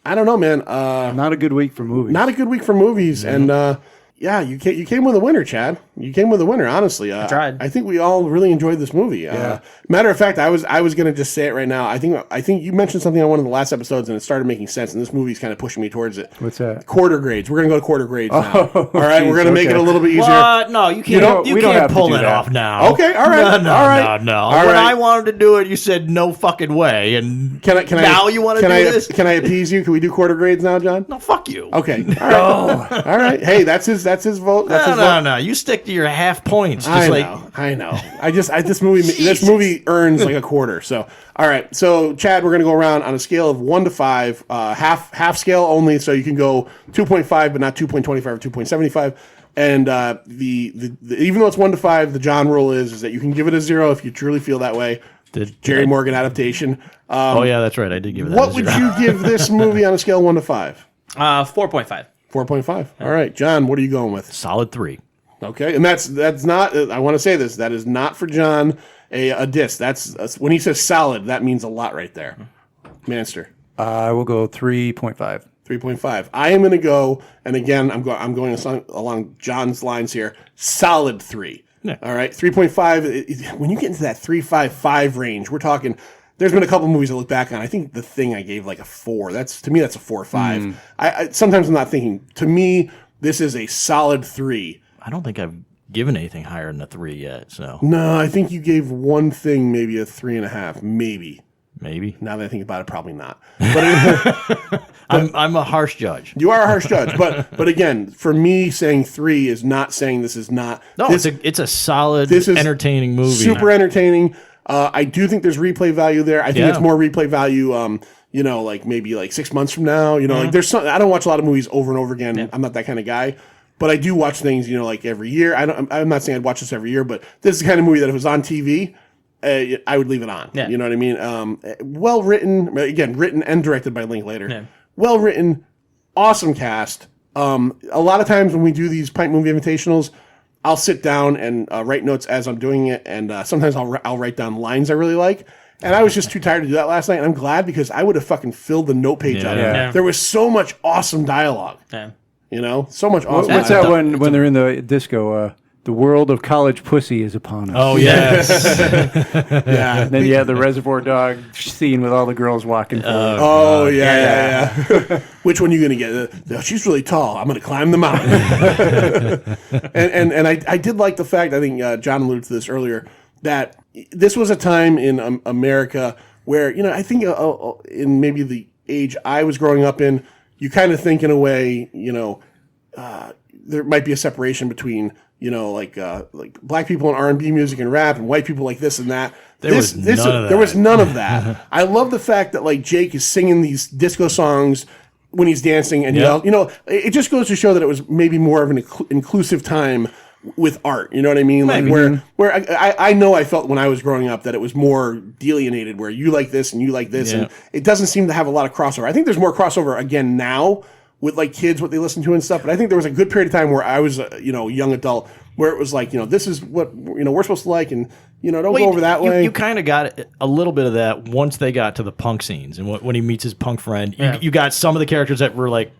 I don't know, man. Not a good week for movies. Not a good week for movies. Mm-hmm. And yeah, you came with a winner, Chad. You came with a winner, honestly. I tried. I think we all really enjoyed this movie. Yeah. Matter of fact, I was going to just say it right now. I think you mentioned something on one of the last episodes, and it started making sense. And this movie's kind of pushing me towards it. What's that? Quarter grades. We're going to go to quarter grades now. Oh, all right, geez, we're going to make it a little bit easier. No, you can't. You we don't can't have to pull do that that. off now. Okay, all right, No. all right. All right. When I wanted to do it, you said no fucking way. And now you want to do this? Can I appease you? Can we do quarter grades now, John? No, fuck you. Okay. All right. All right. Hey, that's his vote. That's his vote. No. You stick to your half points. Just I know. This movie earns like a quarter. So, all right. So, Chad, we're gonna go around on a scale of 1 to 5, half scale only. So you can go 2.5, but not 2.25 or 2.75. And the even though it's 1 to 5, the John rule is that you can give it a 0 if you truly feel that way. The Jerry Morgan adaptation. Oh yeah, that's right. I did give it that. What would you give this movie on a scale of 1 to 5? 4.5. 4.5. All right, John. What are you going with? Solid 3. Okay, and that's not. I want to say this. That is not for John a diss. That's when he says solid. That means a lot right there. Manster. I will go 3.5. 3.5. I am going to go, and again, I'm going along John's lines here. Solid 3. Yeah. All right, 3.5. When you get into that 3.55 range, we're talking. There's been a couple movies I look back on. I think The Thing I gave like a 4. To me that's a 4 or 5. I sometimes I'm not thinking. To me, this is a solid 3. I don't think I've given anything higher than a 3 yet. So No, I think you gave one thing maybe a 3.5, maybe. Now that I think about it, probably not. But I'm a harsh judge. You are a harsh judge, but again, for me, saying 3 is not saying this is not. No, this, it's a solid, this is entertaining movie. Super entertaining. I do think there's replay value there. I think it's more replay value. Like maybe like 6 months from now. Like there's some. I don't watch a lot of movies over and over again. Yeah. I'm not that kind of guy. But I do watch things, like every year. I'm not saying I'd watch this every year, but this is the kind of movie that if it was on TV, I would leave it on. Yeah. You know what I mean? Well written, again, written and directed by Linklater. Yeah. Well written, awesome cast. A lot of times when we do these Pint Movie Invitationals, I'll sit down and write notes as I'm doing it, and sometimes I'll write down lines I really like. And I was just too tired to do that last night, and I'm glad because I would have fucking filled the note page out of it. Yeah. There was so much awesome dialogue. Yeah. So much awesome. What's that when they're in the disco The world of college pussy is upon us. Oh yes. Yeah. And then you have the Reservoir Dog scene with all the girls walking forward. Oh, yeah. Which one are you going to get? She's really tall. I'm going to climb the mountain. and I did like the fact, I think John alluded to this earlier, that this was a time in America where, I think in maybe the age I was growing up in, you kind of think in a way, there might be a separation between, like black people in R&B music and rap and white people like this and that. There was none of that. I love the fact that like Jake is singing these disco songs when he's dancing and it just goes to show that it was maybe more of an inclusive time with art. You know what I mean? Like where I know I felt when I was growing up that it was more delineated where you like this and you like this and it doesn't seem to have a lot of crossover. I think there's more crossover again now with like kids, what they listen to and stuff. But I think there was a good period of time where I was, a young adult, where it was like, this is what, we're supposed to like, and, don't go over that way. You kind of got a little bit of that once they got to the punk scenes. And when he meets his punk friend, you got some of the characters that were like,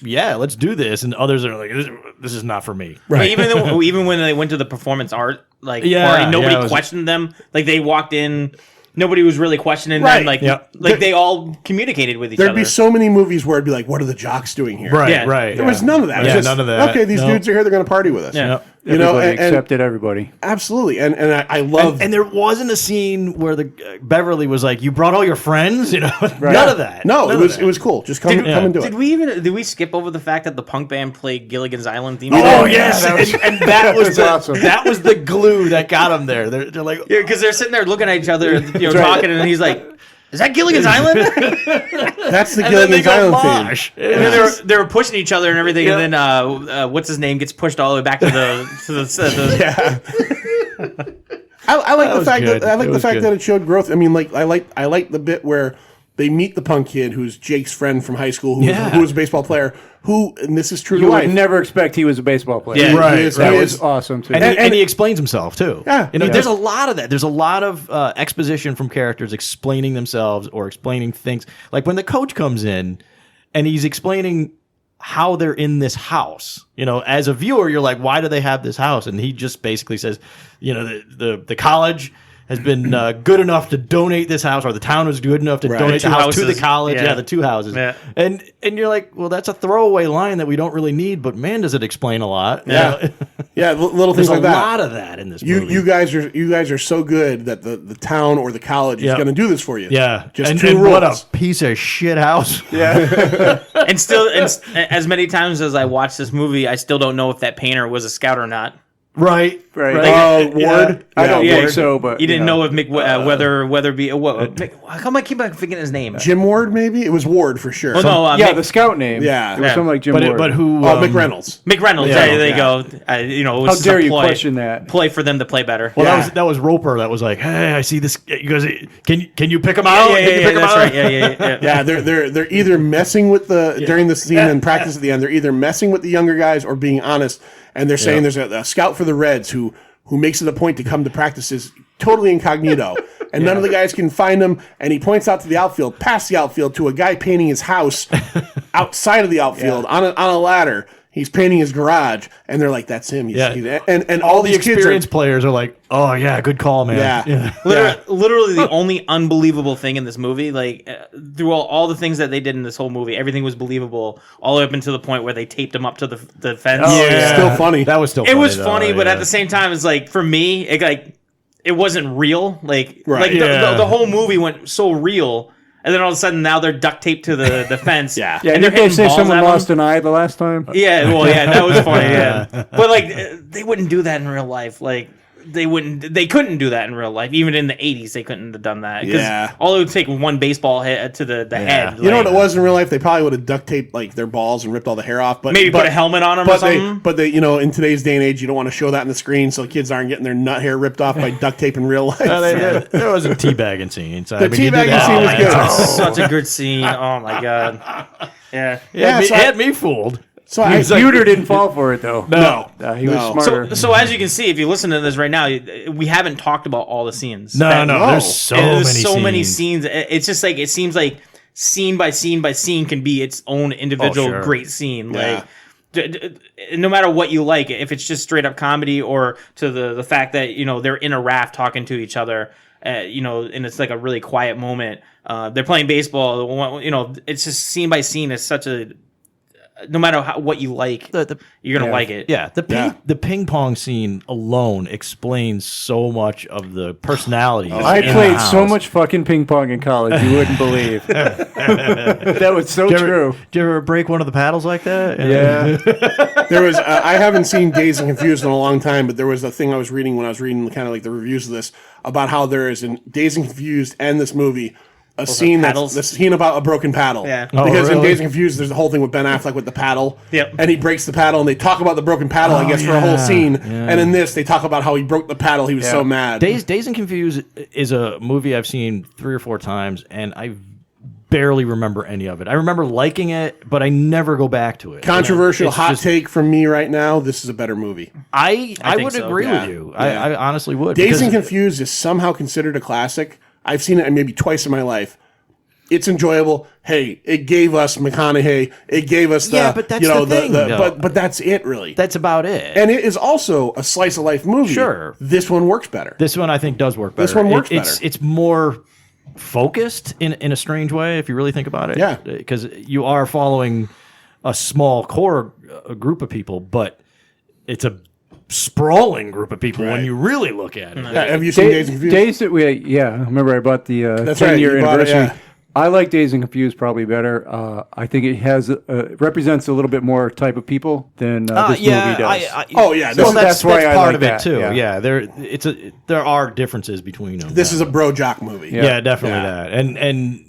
yeah, let's do this. And others are like, this is not for me. Right. Even when they went to the performance art, party, nobody questioned them. Like, they walked in... Nobody was really questioning them. Like they all communicated with each other. There'd be so many movies where it'd be like, what are the jocks doing here? Right. There was none of that. None of that. Okay, these dudes are here. They're going to party with us. Yeah. Everybody accepted everybody. Absolutely. And I love... And there wasn't a scene where the Beverly was like, you brought all your friends? None of that. No, it was cool. Just come and do it. Did we skip over the fact that the punk band played Gilligan's Island theme? Oh, yes. And that was awesome. That was the glue that got them there. They're like... because they're sitting there looking at each other, talking, and he's like... Is that Gilligan's Island? That's the Gilligan's Island theme. And then they were pushing each other and everything, and then what's his name gets pushed all the way back to the I like the fact that it showed growth. I mean, like I like the bit where they meet the punk kid who's Jake's friend from high school, who was a baseball player. And this is true to life. You would never expect he was a baseball player. Yeah, right. That was awesome too. And he explains himself too. Yeah, there's a lot of that. There's a lot of exposition from characters explaining themselves or explaining things. Like when the coach comes in and he's explaining how they're in this house. As a viewer, you're like, why do they have this house? And he just basically says, the college has been good enough to donate this house, or the town was good enough to donate the house to the college. Yeah, the two houses. Yeah. And you're like, well, that's a throwaway line that we don't really need, but man, does it explain a lot. Yeah. Little things like that. There's a lot of that in this movie. You guys are so good that the town or the college is going to do this for you. Yeah. Just and 2 rules. What a piece of shit house. Yeah. and as many times as I watched this movie, I still don't know if that painter was a scout or not. Right. Ward. I don't think so, but you didn't know if Weatherby. How come I keep forgetting his name? Jim Ward, maybe it was Ward for sure. The scout name. Yeah, it was something like Jim Ward. But who? Mick Reynolds. Mick Reynolds. There you go. It was how dare you question that? Play for them to play better. Well, that was Roper. That was like, hey, I see this. You guys, can you pick them out? Yeah, that's right. Yeah. Yeah, they're either messing with during the scene and practice at the end. They're either messing with the younger guys or being honest. And they're saying there's a scout for the Reds who makes it a point to come to practices totally incognito. And none of the guys can find him. And he points out to the outfield, past the outfield, to a guy painting his house outside of the outfield on a ladder. He's painting his garage. And they're like, that's him. And all the these experienced players are like, oh, yeah, good call, man. Yeah. Literally the only unbelievable thing in this movie, through all the things that they did in this whole movie, everything was believable, all the way up until the point where they taped him up to the fence. Oh, yeah. Still funny. That was still funny. It was funny, but at the same time, it's like, for me, it wasn't real. The whole movie went so real. And then all of a sudden, now they're duct taped to the fence. Yeah, and they're hitting say someone lost an eye the last time? Yeah, that was funny. Yeah, but they wouldn't do that in real life. They couldn't do that in real life. Even in the 80s, they couldn't have done that. Yeah. All it would take one baseball hit to the head. You know what it was in real life? They probably would have duct taped their balls and ripped all the hair off. But maybe put a helmet on them or something. But they, in today's day and age, you don't want to show that on the screen, so kids aren't getting their nut hair ripped off by duct tape in real life. There was a teabagging scene. So, the teabagging scene was good. Such a good scene. Oh my god. Yeah. It had me fooled. So Buter didn't fall for it though. No, he was smarter. So as you can see, if you listen to this right now, we haven't talked about all the scenes. No. There's so many scenes. It's just like it seems like scene by scene by scene can be its own individual great scene. Yeah. no matter what you like, if it's just straight up comedy or to the fact that they're in a raft talking to each other, and it's like a really quiet moment. They're playing baseball. It's just scene by scene. It's such a no matter what you like, you're gonna like it. Yeah, the ping pong scene alone explains so much of the personalities. I played so much fucking ping pong in college, you wouldn't believe. That was so true. Did you ever break one of the paddles like that? Yeah. There was I haven't seen Dazed and Confused in a long time, but there was a thing I was reading when I was reading kind of like the reviews of this about how there is in Dazed and Confused and this movie a scene about a broken paddle. Yeah. Because in Dazed and Confused, there's the whole thing with Ben Affleck with the paddle. Yep. And he breaks the paddle, and they talk about the broken paddle, I guess, for a whole scene. Yeah. And in this, they talk about how he broke the paddle. He was so mad. Dazed and Confused is a movie I've seen 3 or 4 times, and I barely remember any of it. I remember liking it, but I never go back to it. Controversial take from me right now. This is a better movie. I would agree with you. Yeah. I honestly would. Dazed and Confused is somehow considered a classic. I've seen it maybe twice in my life. It's enjoyable. Hey, it gave us McConaughey. It gave us but that's the thing. But that's it, really. That's about it. And it is also a slice of life movie. Sure, this one works better. This one I think does work better. This one works better. It's more focused in a strange way if you really think about it. Yeah, because you are following a small core group of people, but it's a sprawling group of people when you really look at it. Yeah, have you seen Dazed and Confused? I remember I bought the 10-year anniversary. I like Dazed and Confused probably better. I think it has represents a little bit more type of people than this movie does. That's why I part like of it that. too. Yeah, there are differences between them. This is a bro jock movie. Yeah, definitely that. And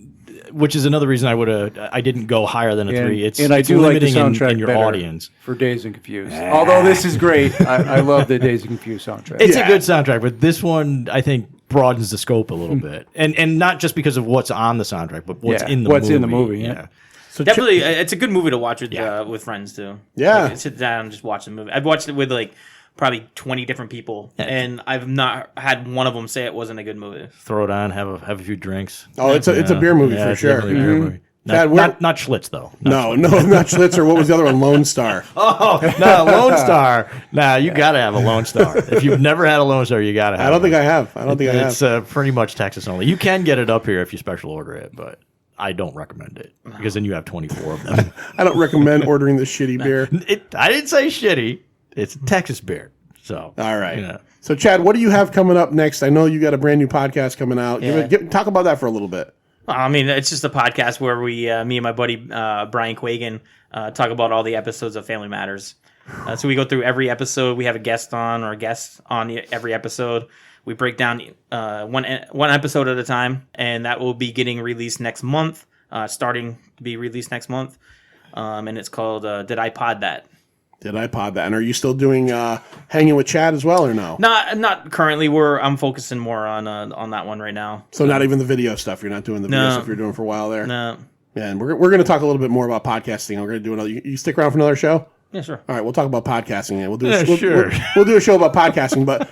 which is another reason I didn't go higher than a 3. And I do like the soundtrack in your audience for Dazed and Confused. Although this is great, I love the Dazed and Confused soundtrack. It's a good soundtrack, but this one I think broadens the scope a little bit, and not just because of what's on the soundtrack, but what's in the movie. Yeah. So definitely, it's a good movie to watch with friends too. Yeah, like, sit down and just watch the movie. I've watched it with like probably 20 different people, and I've not had one of them say it wasn't a good movie. Throw it on, have a few drinks. Oh, it's a beer movie for sure. Definitely a beer movie. Not Schlitz though. No, not Schlitz. Or what was the other one? Lone Star. Oh no, Lone Star. Nah, you gotta have a Lone Star. If you've never had a Lone Star, you gotta have. I don't think I have. It's pretty much Texas only. You can get it up here if you special order it, but I don't recommend it because then you have 24 of them. I don't recommend ordering the shitty beer. I didn't say shitty. It's Texas beer. So all right. So Chad, what do you have coming up next? I know you got a brand new podcast coming out. Talk about that for a little bit. I mean, it's just a podcast where we, me and my buddy Brian Quagan, talk about all the episodes of Family Matters. So we go through every episode. We have a guest on every episode. We break down one episode at a time, and that will be getting released next month. Starting to be released next month, and it's called "Did I Pod That?" Did I pod that? And are you still doing hanging with Chad as well, or no? Not currently. I'm focusing more on that one right now. So not even the video stuff. You're not doing the video stuff you're doing for a while there. No. Yeah, and we're going to talk a little bit more about podcasting. We're going to do another. You stick around for another show? Yeah, sure. All right, we'll talk about podcasting. We'll do we'll do a show about podcasting. But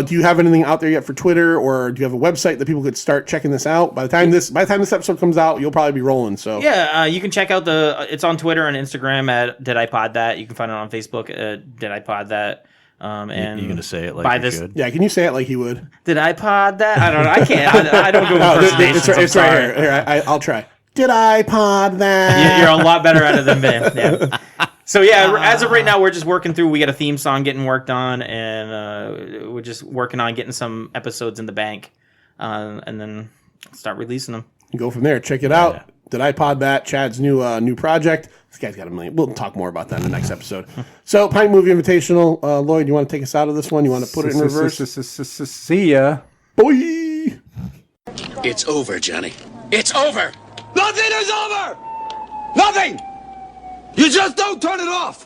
do you have anything out there yet for Twitter, or do you have a website that people could start checking this out? By the time this episode comes out, you'll probably be rolling. So yeah, you can check out it's on Twitter and Instagram at Did I Pod That. You can find it on Facebook at Did I Pod That. And you're gonna say it like you should. Yeah, can you say it like he would? Did I pod that? I don't know. I can't. I don't do impersonations. It's right here. Here, I'll try. Did I pod that? You're a lot better at it than me. Yeah. So yeah, as of right now, we're just working through. We got a theme song getting worked on, and we're just working on getting some episodes in the bank, and then start releasing them. Go from there. Check it out. Did I pod that? Chad's new project. This guy's got a million. We'll talk more about that in the next episode. So, Pint Movie Invitational. Lloyd, you want to take us out of this one? You want to put it in reverse? See ya. Boy! It's over, Johnny. It's over! Nothing is over! Nothing! You just don't turn it off!